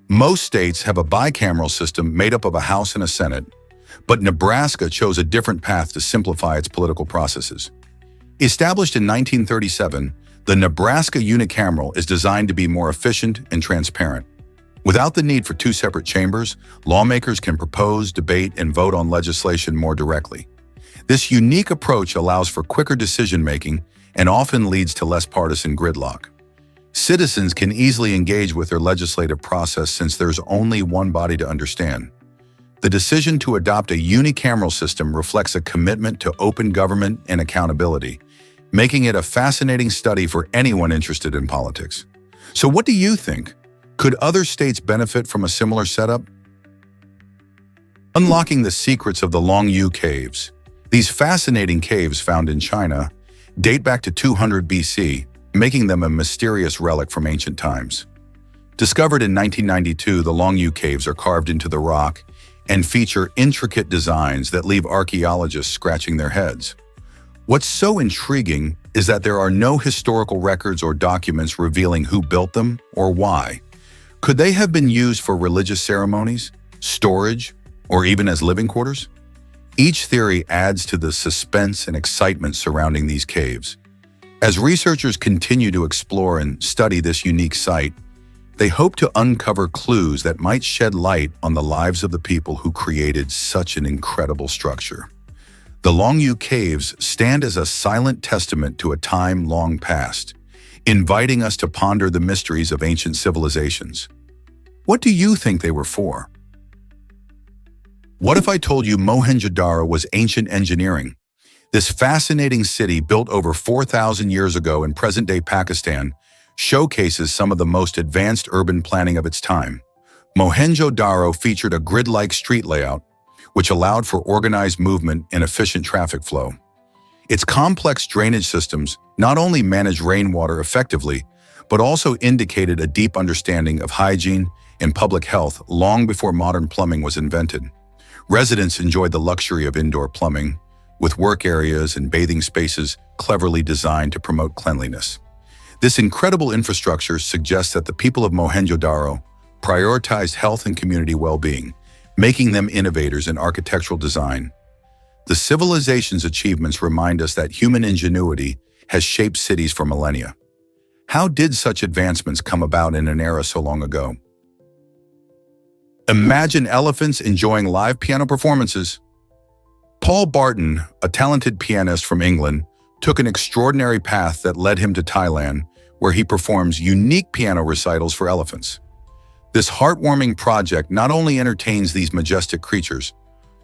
Most states have a bicameral system made up of a House and a Senate, but Nebraska chose a different path to simplify its political processes. Established in 1937, the Nebraska unicameral is designed to be more efficient and transparent. Without the need for two separate chambers, lawmakers can propose, debate, and vote on legislation more directly. This unique approach allows for quicker decision-making and often leads to less partisan gridlock. Citizens can easily engage with their legislative process since there's only one body to understand. The decision to adopt a unicameral system reflects a commitment to open government and accountability, making it a fascinating study for anyone interested in politics. So what do you think? Could other states benefit from a similar setup? Unlocking the secrets of the Longyou Caves. These fascinating caves found in China date back to 200 BC, making them a mysterious relic from ancient times. Discovered in 1992, the Longyou Caves are carved into the rock and feature intricate designs that leave archaeologists scratching their heads. What's so intriguing is that there are no historical records or documents revealing who built them or why. Could they have been used for religious ceremonies, storage, or even as living quarters? Each theory adds to the suspense and excitement surrounding these caves. As researchers continue to explore and study this unique site, they hope to uncover clues that might shed light on the lives of the people who created such an incredible structure. The Longyou Caves stand as a silent testament to a time long past, inviting us to ponder the mysteries of ancient civilizations. What do you think they were for? What if I told you Mohenjo-daro was ancient engineering? This fascinating city, built over 4,000 years ago in present-day Pakistan, showcases some of the most advanced urban planning of its time. Mohenjo-daro featured a grid-like street layout, which allowed for organized movement and efficient traffic flow. Its complex drainage systems not only managed rainwater effectively, but also indicated a deep understanding of hygiene and public health long before modern plumbing was invented. Residents enjoyed the luxury of indoor plumbing, with work areas and bathing spaces cleverly designed to promote cleanliness. This incredible infrastructure suggests that the people of Mohenjo-daro prioritized health and community well-being, making them innovators in architectural design. The civilization's achievements remind us that human ingenuity has shaped cities for millennia. How did such advancements come about in an era so long ago? Imagine elephants enjoying live piano performances. Paul Barton, a talented pianist from England, took an extraordinary path that led him to Thailand, where he performs unique piano recitals for elephants. This heartwarming project not only entertains these majestic creatures,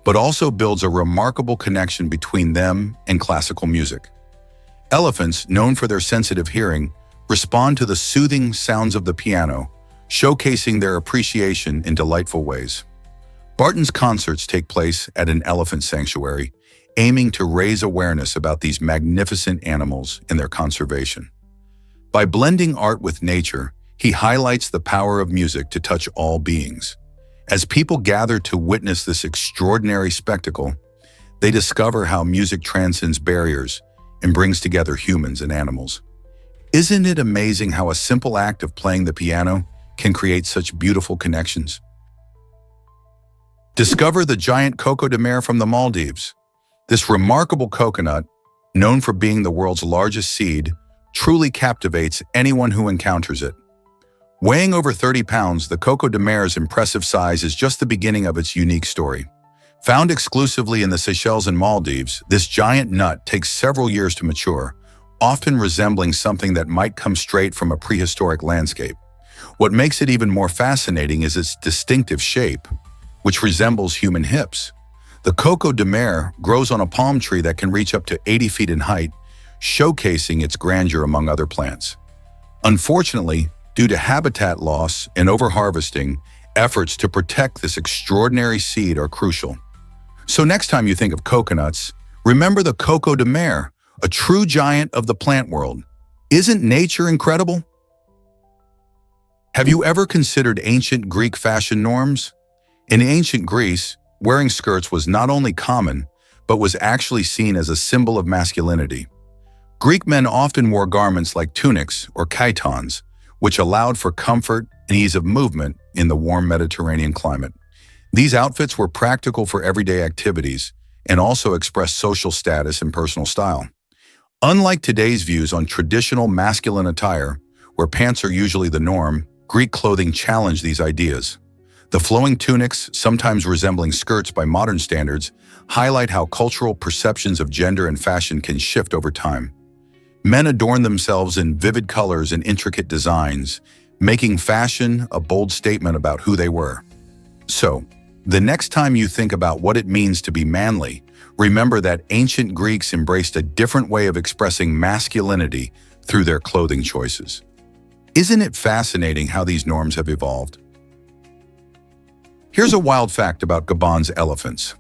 but also builds a remarkable connection between them and classical music. Elephants, known for their sensitive hearing, respond to the soothing sounds of the piano, showcasing their appreciation in delightful ways. Barton's concerts take place at an elephant sanctuary, aiming to raise awareness about these magnificent animals and their conservation. By blending art with nature, he highlights the power of music to touch all beings. As people gather to witness this extraordinary spectacle, they discover how music transcends barriers and brings together humans and animals. Isn't it amazing how a simple act of playing the piano can create such beautiful connections? Discover the giant Coco de Mer from the Maldives. This remarkable coconut, known for being the world's largest seed, truly captivates anyone who encounters it. Weighing over 30 pounds, the Coco de Mer's impressive size is just the beginning of its unique story. Found exclusively in the Seychelles and Maldives, this giant nut takes several years to mature, often resembling something that might come straight from a prehistoric landscape. What makes it even more fascinating is its distinctive shape, which resembles human hips. The Coco de Mer grows on a palm tree that can reach up to 80 feet in height, showcasing its grandeur among other plants. Unfortunately, due to habitat loss and overharvesting, efforts to protect this extraordinary seed are crucial. So next time you think of coconuts, remember the Coco de Mer, a true giant of the plant world. Isn't nature incredible? Have you ever considered ancient Greek fashion norms? In ancient Greece, wearing skirts was not only common, but was actually seen as a symbol of masculinity. Greek men often wore garments like tunics or chitons, which allowed for comfort and ease of movement in the warm Mediterranean climate. These outfits were practical for everyday activities and also expressed social status and personal style. Unlike today's views on traditional masculine attire, where pants are usually the norm, Greek clothing challenged these ideas. The flowing tunics, sometimes resembling skirts by modern standards, highlight how cultural perceptions of gender and fashion can shift over time. Men adorn themselves in vivid colors and intricate designs, making fashion a bold statement about who they were. So, the next time you think about what it means to be manly, remember that ancient Greeks embraced a different way of expressing masculinity through their clothing choices. Isn't it fascinating how these norms have evolved? Here's a wild fact about Gabon's elephants.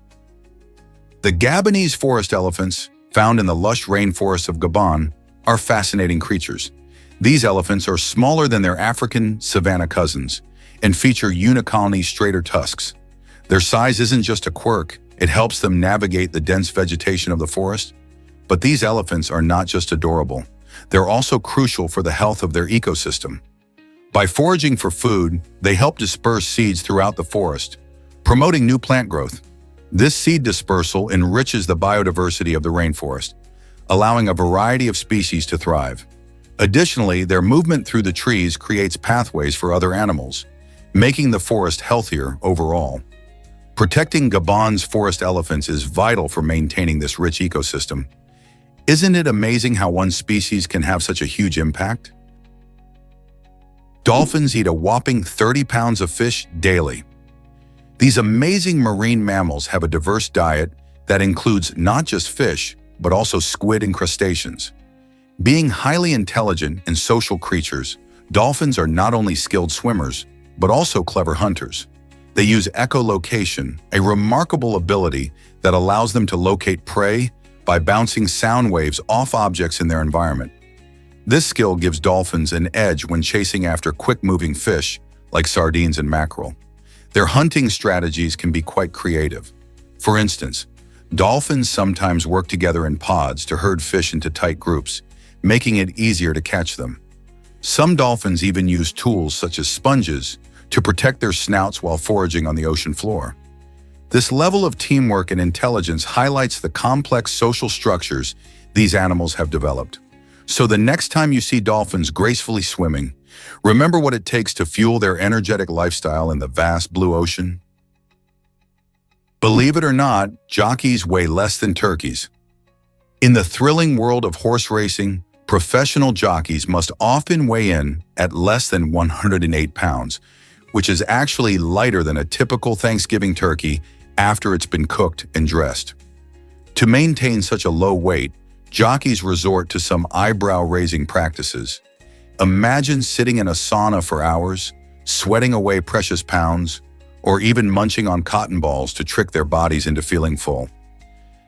The Gabonese forest elephants, found in the lush rainforests of Gabon, are fascinating creatures. These elephants are smaller than their African savanna cousins and feature unicolony straighter tusks. Their size isn't just a quirk, it helps them navigate the dense vegetation of the forest. But these elephants are not just adorable, they're also crucial for the health of their ecosystem. By foraging for food, they help disperse seeds throughout the forest, promoting new plant growth. This seed dispersal enriches the biodiversity of the rainforest, allowing a variety of species to thrive. Additionally, their movement through the trees creates pathways for other animals, making the forest healthier overall. Protecting Gabon's forest elephants is vital for maintaining this rich ecosystem. Isn't it amazing how one species can have such a huge impact? Dolphins eat a whopping 30 pounds of fish daily. These amazing marine mammals have a diverse diet that includes not just fish, but also squid and crustaceans. Being highly intelligent and social creatures, dolphins are not only skilled swimmers, but also clever hunters. They use echolocation, a remarkable ability that allows them to locate prey by bouncing sound waves off objects in their environment. This skill gives dolphins an edge when chasing after quick-moving fish like sardines and mackerel. Their hunting strategies can be quite creative. For instance, dolphins sometimes work together in pods to herd fish into tight groups, making it easier to catch them. Some dolphins even use tools such as sponges to protect their snouts while foraging on the ocean floor. This level of teamwork and intelligence highlights the complex social structures these animals have developed. So the next time you see dolphins gracefully swimming, remember what it takes to fuel their energetic lifestyle in the vast blue ocean. Believe it or not, jockeys weigh less than turkeys. In the thrilling world of horse racing, professional jockeys must often weigh in at less than 108 pounds, which is actually lighter than a typical Thanksgiving turkey after it's been cooked and dressed. To maintain such a low weight, jockeys resort to some eyebrow-raising practices. Imagine sitting in a sauna for hours, sweating away precious pounds, or even munching on cotton balls to trick their bodies into feeling full.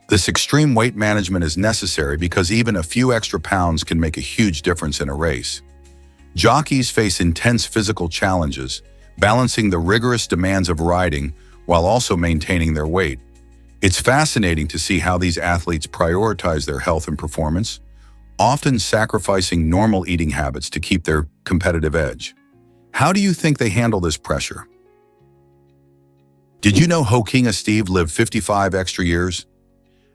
This extreme weight management is necessary because even a few extra pounds can make a huge difference in a race. Jockeys face intense physical challenges, balancing the rigorous demands of riding while also maintaining their weight. It's fascinating to see how these athletes prioritize their health and performance, often sacrificing normal eating habits to keep their competitive edge. How do you think they handle this pressure? Did you know Hokinga Steve lived 55 extra years?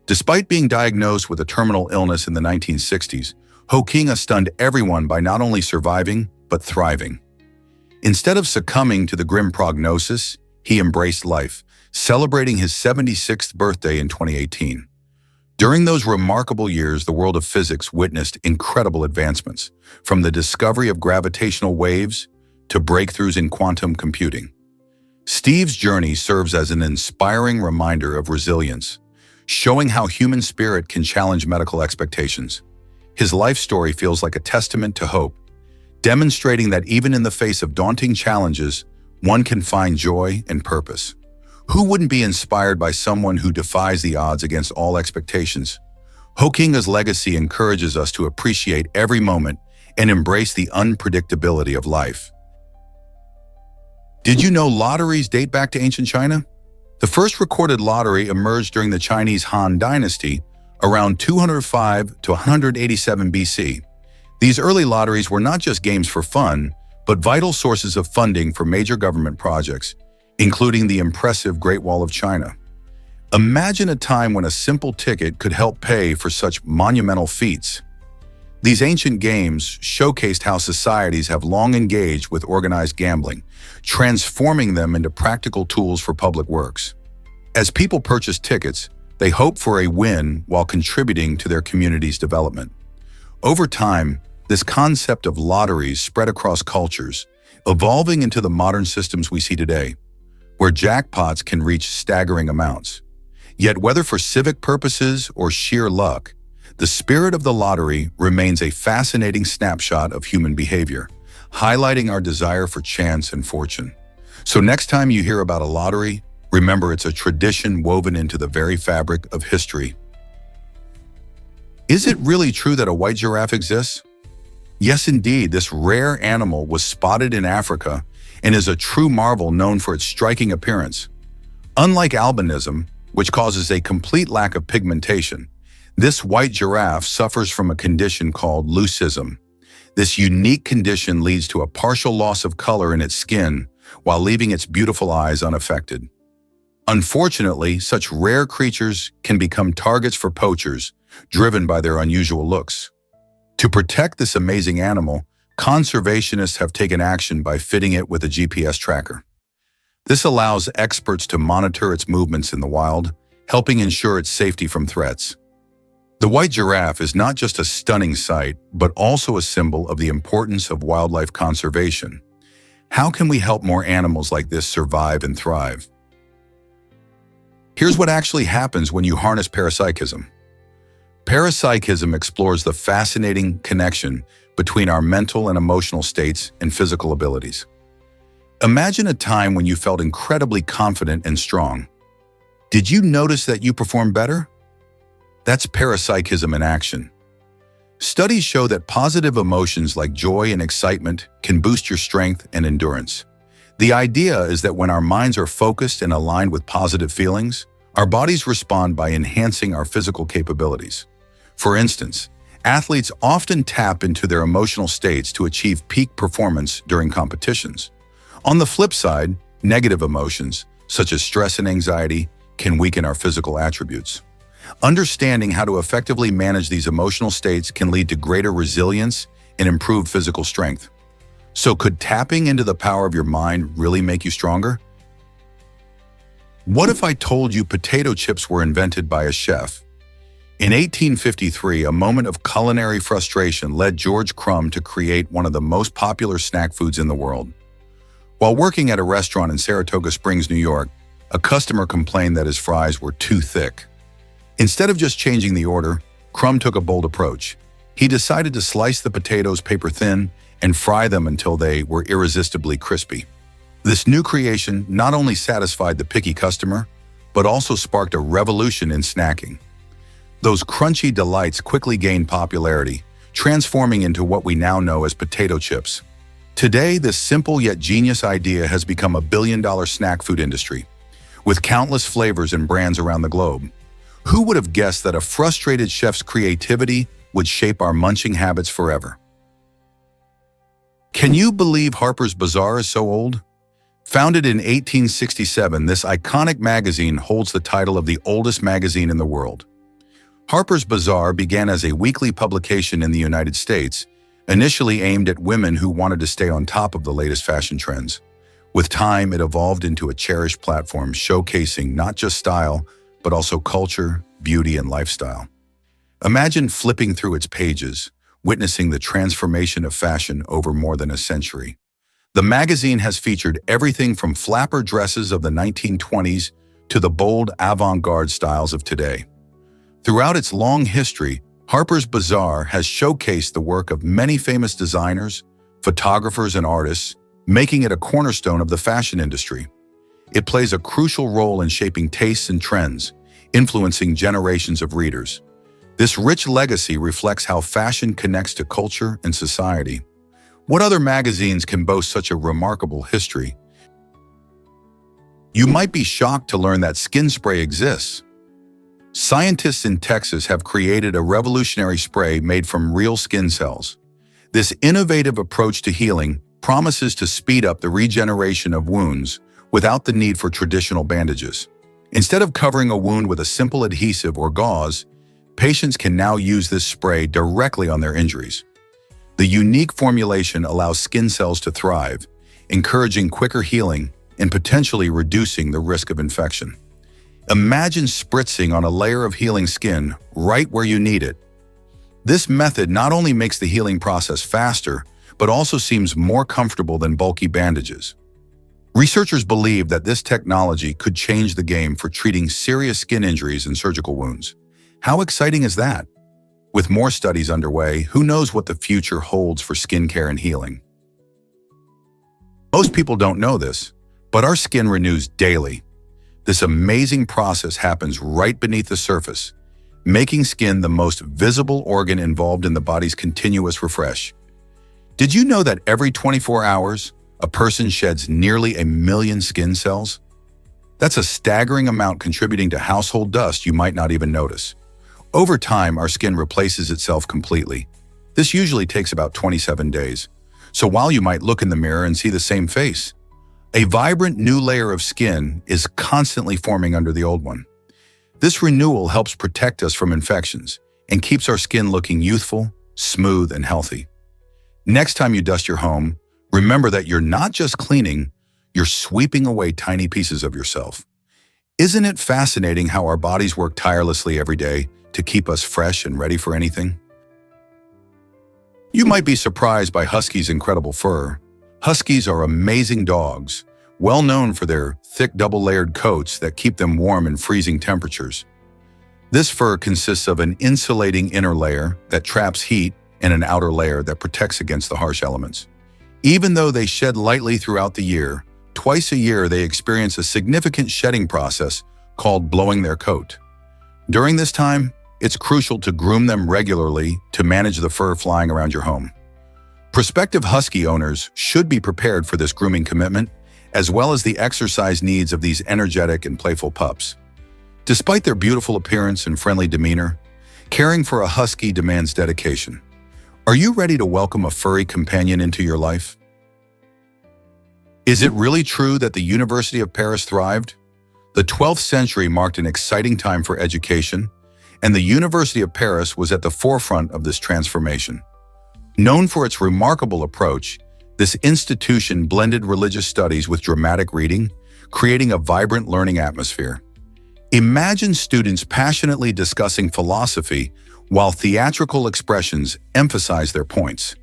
Despite being diagnosed with a terminal illness in the 1960s, Hokinga stunned everyone by not only surviving, but thriving. Instead of succumbing to the grim prognosis, he embraced life, celebrating his 76th birthday in 2018. During those remarkable years, the world of physics witnessed incredible advancements, from the discovery of gravitational waves to breakthroughs in quantum computing. Steve's journey serves as an inspiring reminder of resilience, showing how human spirit can challenge medical expectations. His life story feels like a testament to hope, demonstrating that even in the face of daunting challenges, one can find joy and purpose. Who wouldn't be inspired by someone who defies the odds against all expectations? Hokinga's legacy encourages us to appreciate every moment and embrace the unpredictability of life. Did you know lotteries date back to ancient China? The first recorded lottery emerged during the Chinese Han Dynasty around 205 to 187 BC. These early lotteries were not just games for fun, but vital sources of funding for major government projects, including the impressive Great Wall of China. Imagine a time when a simple ticket could help pay for such monumental feats. These ancient games showcased how societies have long engaged with organized gambling, transforming them into practical tools for public works. As people purchased tickets, they hoped for a win while contributing to their community's development. Over time, this concept of lotteries spread across cultures, evolving into the modern systems we see today, where jackpots can reach staggering amounts. Yet whether for civic purposes or sheer luck, the spirit of the lottery remains a fascinating snapshot of human behavior, highlighting our desire for chance and fortune. So next time you hear about a lottery, remember it's a tradition woven into the very fabric of history. Is it really true that a white giraffe exists? Yes, indeed, this rare animal was spotted in Africa and is a true marvel known for its striking appearance. Unlike albinism, which causes a complete lack of pigmentation, this white giraffe suffers from a condition called leucism. This unique condition leads to a partial loss of color in its skin while leaving its beautiful eyes unaffected. Unfortunately, such rare creatures can become targets for poachers, driven by their unusual looks. To protect this amazing animal, conservationists have taken action by fitting it with a GPS tracker. This allows experts to monitor its movements in the wild, helping ensure its safety from threats. The white giraffe is not just a stunning sight, but also a symbol of the importance of wildlife conservation. How can we help more animals like this survive and thrive? Here's what actually happens when you harness parapsychism. Parapsychism explores the fascinating connection between our mental and emotional states and physical abilities. Imagine a time when you felt incredibly confident and strong. Did you notice that you performed better? That's parapsychism in action. Studies show that positive emotions like joy and excitement can boost your strength and endurance. The idea is that when our minds are focused and aligned with positive feelings, our bodies respond by enhancing our physical capabilities. For instance, athletes often tap into their emotional states to achieve peak performance during competitions. On the flip side, negative emotions, such as stress and anxiety, can weaken our physical attributes. Understanding how to effectively manage these emotional states can lead to greater resilience and improved physical strength. So could tapping into the power of your mind really make you stronger? What if I told you potato chips were invented by a chef? In 1853, a moment of culinary frustration led George Crumb to create one of the most popular snack foods in the world. While working at a restaurant in Saratoga Springs, New York, a customer complained that his fries were too thick. Instead of just changing the order, Crumb took a bold approach. He decided to slice the potatoes paper thin and fry them until they were irresistibly crispy. This new creation not only satisfied the picky customer, but also sparked a revolution in snacking. Those crunchy delights quickly gained popularity, transforming into what we now know as potato chips. Today, this simple yet genius idea has become a billion-dollar snack food industry, with countless flavors and brands around the globe. Who would have guessed that a frustrated chef's creativity would shape our munching habits forever? Can you believe Harper's Bazaar is so old? Founded in 1867, this iconic magazine holds the title of the oldest magazine in the world. Harper's Bazaar began as a weekly publication in the United States, initially aimed at women who wanted to stay on top of the latest fashion trends. With time, it evolved into a cherished platform showcasing not just style, but also culture, beauty, and lifestyle. Imagine flipping through its pages, witnessing the transformation of fashion over more than a century. The magazine has featured everything from flapper dresses of the 1920s to the bold avant-garde styles of today. Throughout its long history, Harper's Bazaar has showcased the work of many famous designers, photographers, and artists, making it a cornerstone of the fashion industry. It plays a crucial role in shaping tastes and trends, influencing generations of readers. This rich legacy reflects how fashion connects to culture and society. What other magazines can boast such a remarkable history? You might be shocked to learn that skin spray exists. Scientists in Texas have created a revolutionary spray made from real skin cells. This innovative approach to healing promises to speed up the regeneration of wounds without the need for traditional bandages. Instead of covering a wound with a simple adhesive or gauze, patients can now use this spray directly on their injuries. The unique formulation allows skin cells to thrive, encouraging quicker healing and potentially reducing the risk of infection. Imagine spritzing on a layer of healing skin right where you need it. This method not only makes the healing process faster, but also seems more comfortable than bulky bandages. Researchers believe that this technology could change the game for treating serious skin injuries and surgical wounds. How exciting is that? With more studies underway, who knows what the future holds for skincare and healing? Most people don't know this, but our skin renews daily. This amazing process happens right beneath the surface, making skin the most visible organ involved in the body's continuous refresh. Did you know that every 24 hours, a person sheds nearly 1 million skin cells? That's a staggering amount, contributing to household dust you might not even notice. Over time, our skin replaces itself completely. This usually takes about 27 days. So while you might look in the mirror and see the same face, a vibrant new layer of skin is constantly forming under the old one. This renewal helps protect us from infections and keeps our skin looking youthful, smooth, and healthy. Next time you dust your home, remember that you're not just cleaning, you're sweeping away tiny pieces of yourself. Isn't it fascinating how our bodies work tirelessly every day to keep us fresh and ready for anything? You might be surprised by Huskies' incredible fur. Huskies are amazing dogs, well known for their thick double-layered coats that keep them warm in freezing temperatures. This fur consists of an insulating inner layer that traps heat and an outer layer that protects against the harsh elements. Even though they shed lightly throughout the year, twice a year they experience a significant shedding process called blowing their coat. During this time, it's crucial to groom them regularly to manage the fur flying around your home. Prospective husky owners should be prepared for this grooming commitment, as well as the exercise needs of these energetic and playful pups. Despite their beautiful appearance and friendly demeanor, caring for a husky demands dedication. Are you ready to welcome a furry companion into your life? Is it really true that the University of Paris thrived? The 12th century marked an exciting time for education, and the University of Paris was at the forefront of this transformation. Known for its remarkable approach, this institution blended religious studies with dramatic reading, creating a vibrant learning atmosphere. Imagine students passionately discussing philosophy while theatrical expressions emphasize their points.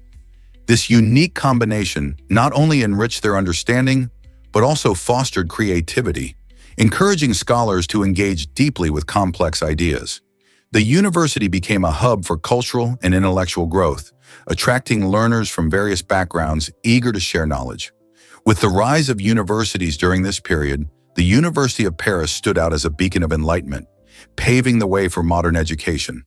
This unique combination not only enriched their understanding, but also fostered creativity, encouraging scholars to engage deeply with complex ideas. The university became a hub for cultural and intellectual growth, attracting learners from various backgrounds eager to share knowledge. With the rise of universities during this period, the University of Paris stood out as a beacon of enlightenment, paving the way for modern education.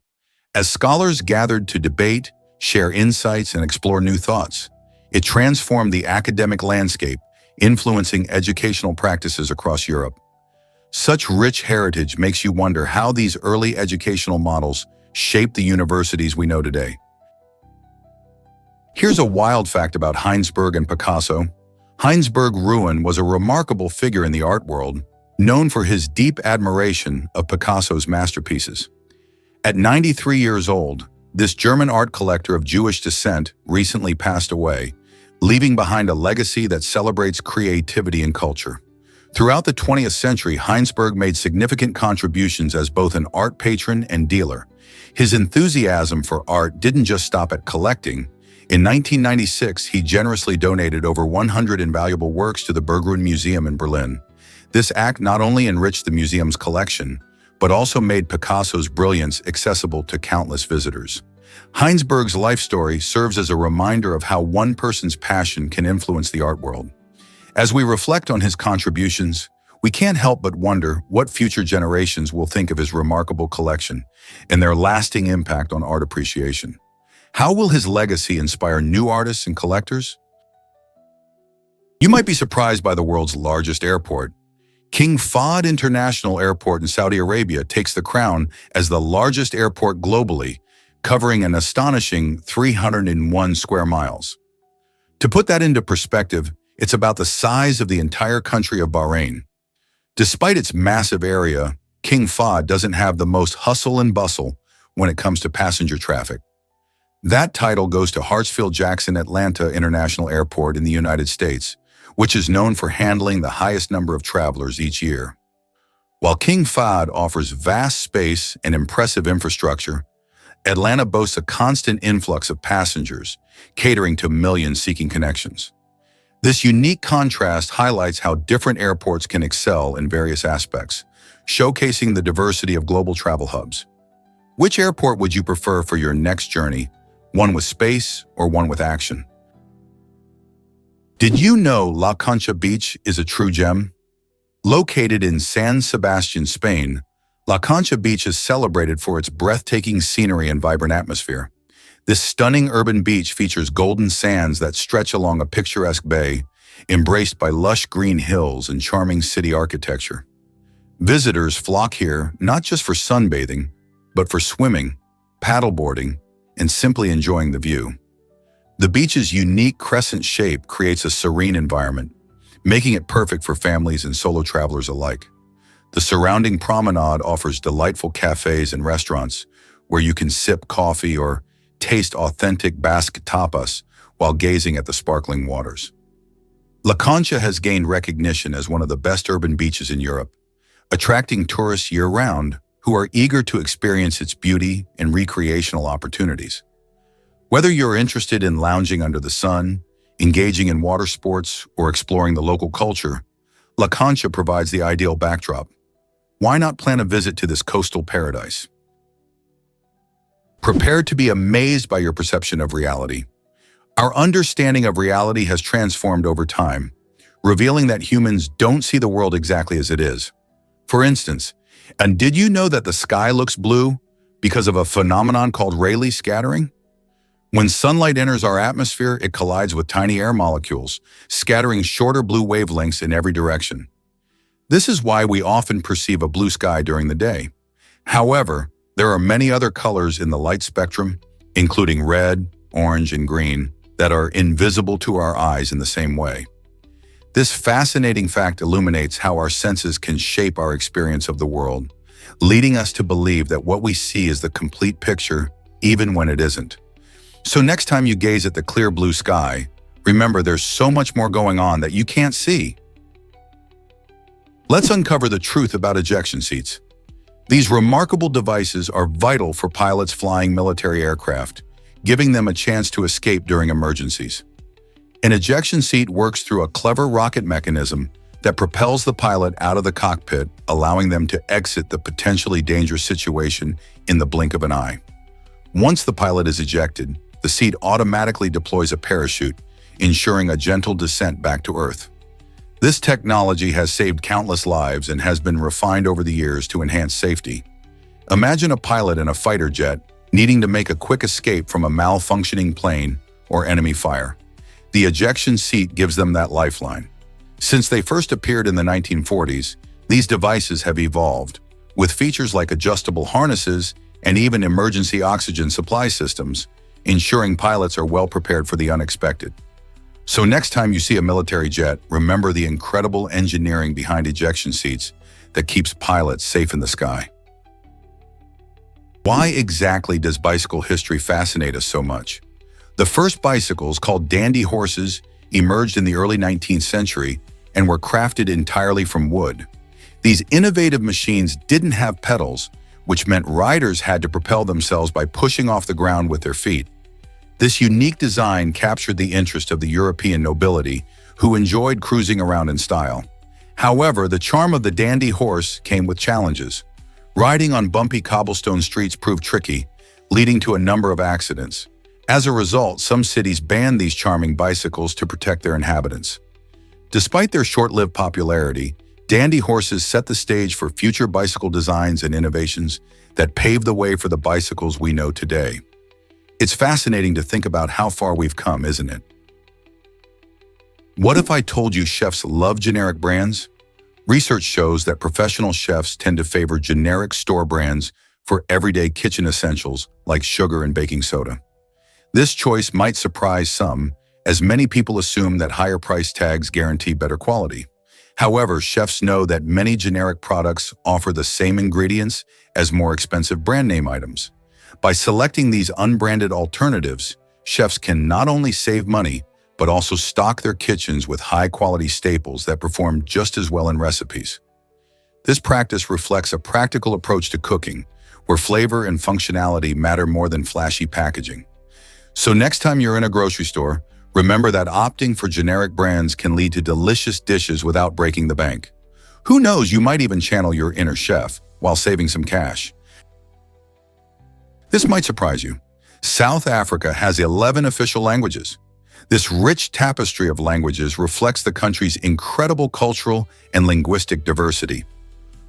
As scholars gathered to debate, share insights, and explore new thoughts, it transformed the academic landscape, influencing educational practices across Europe. Such rich heritage makes you wonder how these early educational models shaped the universities we know today. Here's a wild fact about Heinzberg and Picasso. Heinzberg Ruin was a remarkable figure in the art world, known for his deep admiration of Picasso's masterpieces. At 93 years old, this German art collector of Jewish descent recently passed away, leaving behind a legacy that celebrates creativity and culture. Throughout the 20th century, Heinzberg made significant contributions as both an art patron and dealer. His enthusiasm for art didn't just stop at collecting. In 1996, he generously donated over 100 invaluable works to the Berggruen Museum in Berlin. This act not only enriched the museum's collection, but also made Picasso's brilliance accessible to countless visitors. Heinzberg's life story serves as a reminder of how one person's passion can influence the art world. As we reflect on his contributions, we can't help but wonder what future generations will think of his remarkable collection and their lasting impact on art appreciation. How will his legacy inspire new artists and collectors? You might be surprised by the world's largest airport. King Fahd International Airport in Saudi Arabia takes the crown as the largest airport globally, covering an astonishing 301 square miles. To put that into perspective, it's about the size of the entire country of Bahrain. Despite its massive area, King Fahd doesn't have the most hustle and bustle when it comes to passenger traffic. That title goes to Hartsfield-Jackson Atlanta International Airport in the United States, which is known for handling the highest number of travelers each year. While King Fahd offers vast space and impressive infrastructure, Atlanta boasts a constant influx of passengers, catering to millions seeking connections. This unique contrast highlights how different airports can excel in various aspects, showcasing the diversity of global travel hubs. Which airport would you prefer for your next journey, one with space or one with action? Did you know La Concha Beach is a true gem? Located in San Sebastian, Spain, La Concha Beach is celebrated for its breathtaking scenery and vibrant atmosphere. This stunning urban beach features golden sands that stretch along a picturesque bay, embraced by lush green hills and charming city architecture. Visitors flock here not just for sunbathing, but for swimming, paddleboarding, and simply enjoying the view. The beach's unique crescent shape creates a serene environment, making it perfect for families and solo travelers alike. The surrounding promenade offers delightful cafes and restaurants where you can sip coffee or taste authentic Basque tapas while gazing at the sparkling waters. La Concha has gained recognition as one of the best urban beaches in Europe, attracting tourists year-round who are eager to experience its beauty and recreational opportunities. Whether you're interested in lounging under the sun, engaging in water sports, or exploring the local culture, La Concha provides the ideal backdrop. Why not plan a visit to this coastal paradise? Prepare to be amazed by your perception of reality. Our understanding of reality has transformed over time, revealing that humans don't see the world exactly as it is. For instance, and did you know that the sky looks blue because of a phenomenon called Rayleigh scattering? When sunlight enters our atmosphere, it collides with tiny air molecules, scattering shorter blue wavelengths in every direction. This is why we often perceive a blue sky during the day. However, there are many other colors in the light spectrum, including red, orange, and green, that are invisible to our eyes in the same way. This fascinating fact illuminates how our senses can shape our experience of the world, leading us to believe that what we see is the complete picture, even when it isn't. So next time you gaze at the clear blue sky, remember there's so much more going on that you can't see. Let's uncover the truth about ejection seats. These remarkable devices are vital for pilots flying military aircraft, giving them a chance to escape during emergencies. An ejection seat works through a clever rocket mechanism that propels the pilot out of the cockpit, allowing them to exit the potentially dangerous situation in the blink of an eye. Once the pilot is ejected, the seat automatically deploys a parachute, ensuring a gentle descent back to Earth. This technology has saved countless lives and has been refined over the years to enhance safety. Imagine a pilot in a fighter jet needing to make a quick escape from a malfunctioning plane or enemy fire. The ejection seat gives them that lifeline. Since they first appeared in the 1940s, these devices have evolved, with features like adjustable harnesses and even emergency oxygen supply systems, ensuring pilots are well prepared for the unexpected. So next time you see a military jet, remember the incredible engineering behind ejection seats that keeps pilots safe in the sky. Why exactly does bicycle history fascinate us so much? The first bicycles, called dandy horses, emerged in the early 19th century and were crafted entirely from wood. These innovative machines didn't have pedals, which meant riders had to propel themselves by pushing off the ground with their feet. This unique design captured the interest of the European nobility, who enjoyed cruising around in style. However, the charm of the dandy horse came with challenges. Riding on bumpy cobblestone streets proved tricky, leading to a number of accidents. As a result, some cities banned these charming bicycles to protect their inhabitants. Despite their short-lived popularity, dandy horses set the stage for future bicycle designs and innovations that paved the way for the bicycles we know today. It's fascinating to think about how far we've come, isn't it? What if I told you chefs love generic brands? Research shows that professional chefs tend to favor generic store brands for everyday kitchen essentials like sugar and baking soda. This choice might surprise some, as many people assume that higher price tags guarantee better quality. However, chefs know that many generic products offer the same ingredients as more expensive brand name items. By selecting these unbranded alternatives, chefs can not only save money, but also stock their kitchens with high-quality staples that perform just as well in recipes. This practice reflects a practical approach to cooking, where flavor and functionality matter more than flashy packaging. So next time you're in a grocery store, remember that opting for generic brands can lead to delicious dishes without breaking the bank. Who knows, you might even channel your inner chef while saving some cash. This might surprise you. South Africa has 11 official languages. This rich tapestry of languages reflects the country's incredible cultural and linguistic diversity.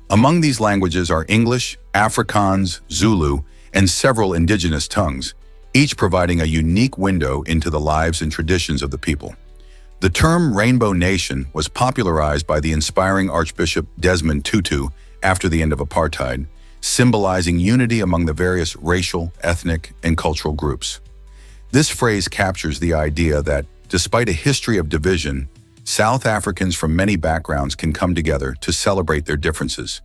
Among these languages are English, Afrikaans, Zulu, and several indigenous tongues, each providing a unique window into the lives and traditions of the people. The term Rainbow Nation was popularized by the inspiring Archbishop Desmond Tutu after the end of apartheid, symbolizing unity among the various racial, ethnic, and cultural groups. This phrase captures the idea that, despite a history of division, South Africans from many backgrounds can come together to celebrate their differences.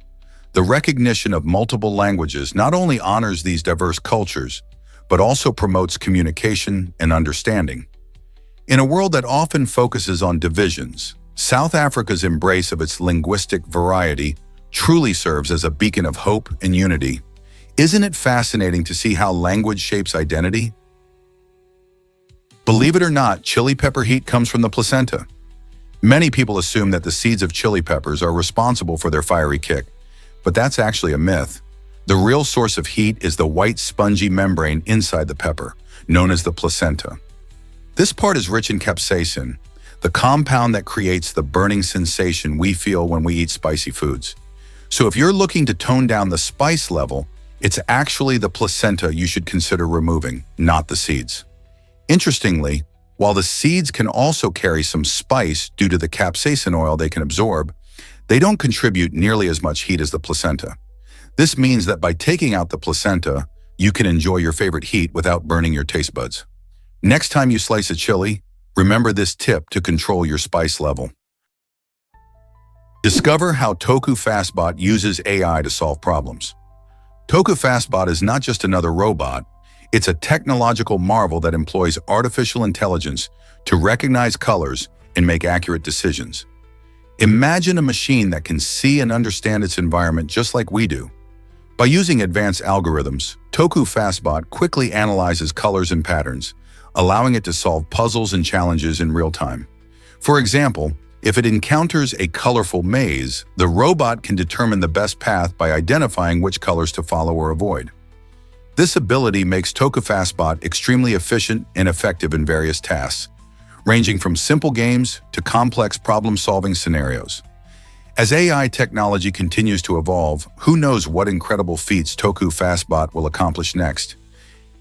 The recognition of multiple languages not only honors these diverse cultures, but also promotes communication and understanding. In a world that often focuses on divisions, South Africa's embrace of its linguistic variety truly serves as a beacon of hope and unity. Isn't it fascinating to see how language shapes identity? Believe it or not, chili pepper heat comes from the placenta. Many people assume that the seeds of chili peppers are responsible for their fiery kick, but that's actually a myth. The real source of heat is the white spongy membrane inside the pepper, known as the placenta. This part is rich in capsaicin, the compound that creates the burning sensation we feel when we eat spicy foods. So if you're looking to tone down the spice level, it's actually the placenta you should consider removing, not the seeds. Interestingly, while the seeds can also carry some spice due to the capsaicin oil they can absorb, they don't contribute nearly as much heat as the placenta. This means that by taking out the placenta, you can enjoy your favorite heat without burning your taste buds. Next time you slice a chili, remember this tip to control your spice level. Discover how Toku Fastbot uses AI to solve problems. Toku Fastbot is not just another robot, it's a technological marvel that employs artificial intelligence to recognize colors and make accurate decisions. Imagine a machine that can see and understand its environment just like we do. By using advanced algorithms, Toku Fastbot quickly analyzes colors and patterns, allowing it to solve puzzles and challenges in real time. For example, if it encounters a colorful maze, the robot can determine the best path by identifying which colors to follow or avoid. This ability makes Toku Fastbot extremely efficient and effective in various tasks, ranging from simple games to complex problem-solving scenarios. As AI technology continues to evolve, who knows what incredible feats Toku Fastbot will accomplish next?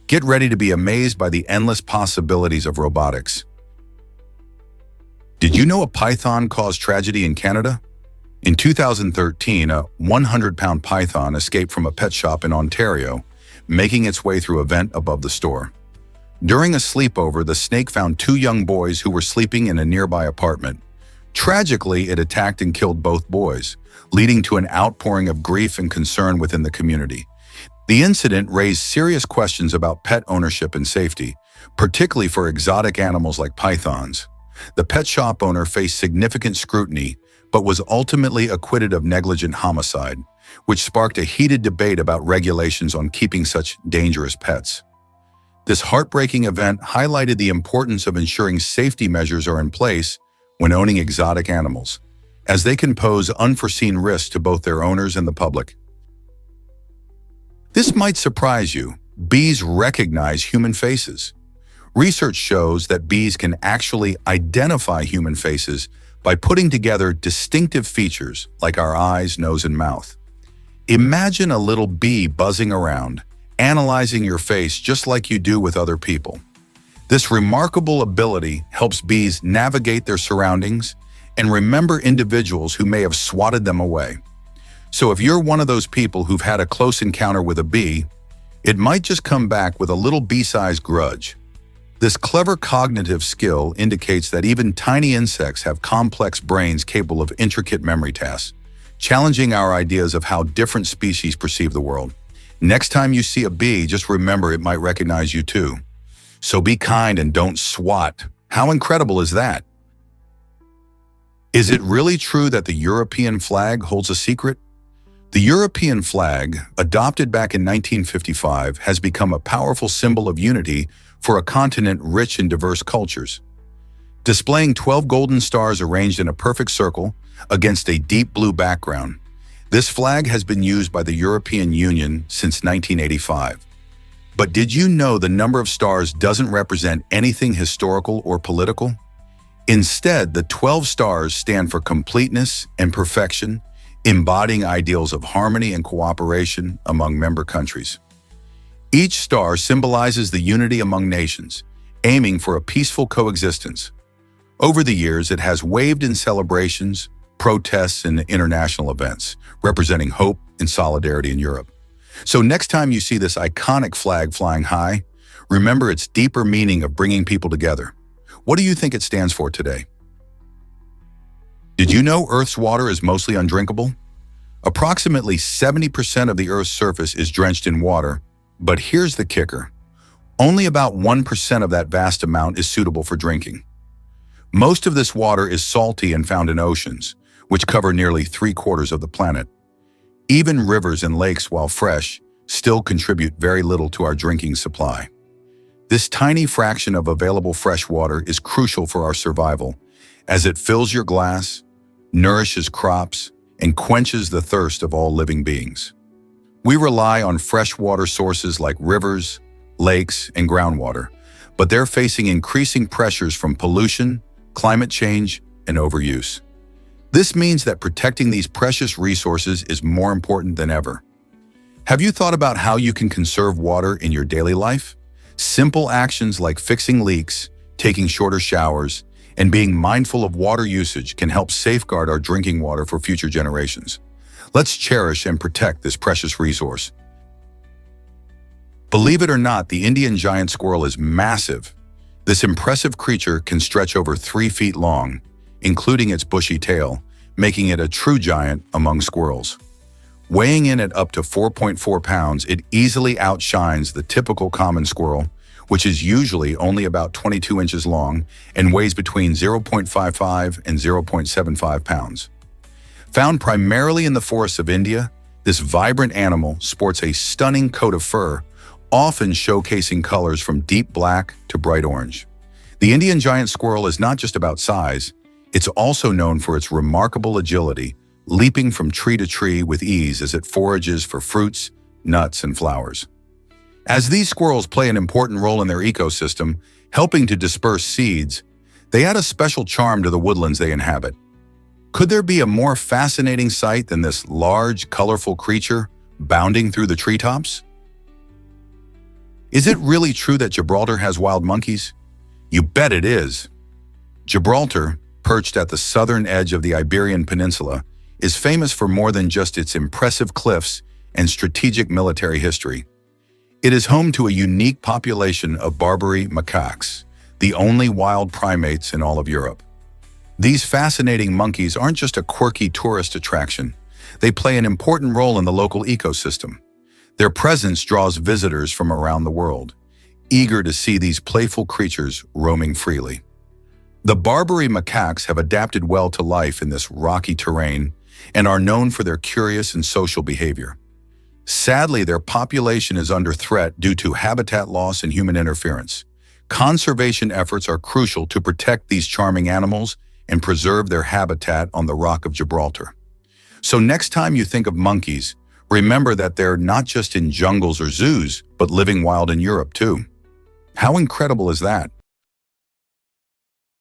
Get ready to be amazed by the endless possibilities of robotics. Did you know a python caused tragedy in Canada? In 2013, a 100-pound python escaped from a pet shop in Ontario, making its way through a vent above the store. During a sleepover, the snake found two young boys who were sleeping in a nearby apartment. Tragically, it attacked and killed both boys, leading to an outpouring of grief and concern within the community. The incident raised serious questions about pet ownership and safety, particularly for exotic animals like pythons. The pet shop owner faced significant scrutiny, but was ultimately acquitted of negligent homicide, which sparked a heated debate about regulations on keeping such dangerous pets. This heartbreaking event highlighted the importance of ensuring safety measures are in place when owning exotic animals, as they can pose unforeseen risks to both their owners and the public. This might surprise you. Bees recognize human faces. Research shows that bees can actually identify human faces by putting together distinctive features like our eyes, nose, and mouth. Imagine a little bee buzzing around, analyzing your face just like you do with other people. This remarkable ability helps bees navigate their surroundings and remember individuals who may have swatted them away. So if you're one of those people who've had a close encounter with a bee, it might just come back with a little bee-sized grudge. This clever cognitive skill indicates that even tiny insects have complex brains capable of intricate memory tasks, challenging our ideas of how different species perceive the world. Next time you see a bee, just remember it might recognize you too. So be kind and don't swat. How incredible is that? Is it really true that the European flag holds a secret? The European flag, adopted back in 1955, has become a powerful symbol of unity for a continent rich in diverse cultures. Displaying 12 golden stars arranged in a perfect circle against a deep blue background, this flag has been used by the European Union since 1985. But did you know the number of stars doesn't represent anything historical or political? Instead, the 12 stars stand for completeness and perfection, embodying ideals of harmony and cooperation among member countries. Each star symbolizes the unity among nations, aiming for a peaceful coexistence. Over the years, it has waved in celebrations, protests, and international events, representing hope and solidarity in Europe. So next time you see this iconic flag flying high, remember its deeper meaning of bringing people together. What do you think it stands for today? Did you know Earth's water is mostly undrinkable? Approximately 70% of the Earth's surface is drenched in water, but here's the kicker. Only about 1% of that vast amount is suitable for drinking. Most of this water is salty and found in oceans, which cover nearly 3/4 of the planet. Even rivers and lakes, while fresh, still contribute very little to our drinking supply. This tiny fraction of available fresh water is crucial for our survival, as it fills your glass, nourishes crops, and quenches the thirst of all living beings. We rely on freshwater sources like rivers, lakes, and groundwater, but they're facing increasing pressures from pollution, climate change, and overuse. This means that protecting these precious resources is more important than ever. Have you thought about how you can conserve water in your daily life? Simple actions like fixing leaks, taking shorter showers, and being mindful of water usage can help safeguard our drinking water for future generations. Let's cherish and protect this precious resource. Believe it or not, the Indian giant squirrel is massive. This impressive creature can stretch over 3 feet long, including its bushy tail, making it a true giant among squirrels. Weighing in at up to 4.4 pounds, it easily outshines the typical common squirrel, which is usually only about 22 inches long and weighs between 0.55 and 0.75 pounds. Found primarily in the forests of India, this vibrant animal sports a stunning coat of fur, often showcasing colors from deep black to bright orange. The Indian giant squirrel is not just about size, it's also known for its remarkable agility, leaping from tree to tree with ease as it forages for fruits, nuts, and flowers. As these squirrels play an important role in their ecosystem, helping to disperse seeds, they add a special charm to the woodlands they inhabit. Could there be a more fascinating sight than this large, colorful creature bounding through the treetops? Is it really true that Gibraltar has wild monkeys? You bet it is. Gibraltar, perched at the southern edge of the Iberian Peninsula, is famous for more than just its impressive cliffs and strategic military history. It is home to a unique population of Barbary macaques, the only wild primates in all of Europe. These fascinating monkeys aren't just a quirky tourist attraction. They play an important role in the local ecosystem. Their presence draws visitors from around the world, eager to see these playful creatures roaming freely. The Barbary macaques have adapted well to life in this rocky terrain and are known for their curious and social behavior. Sadly, their population is under threat due to habitat loss and human interference. Conservation efforts are crucial to protect these charming animals and preserve their habitat on the Rock of Gibraltar. So next time you think of monkeys, remember that they're not just in jungles or zoos, but living wild in Europe too. How incredible is that?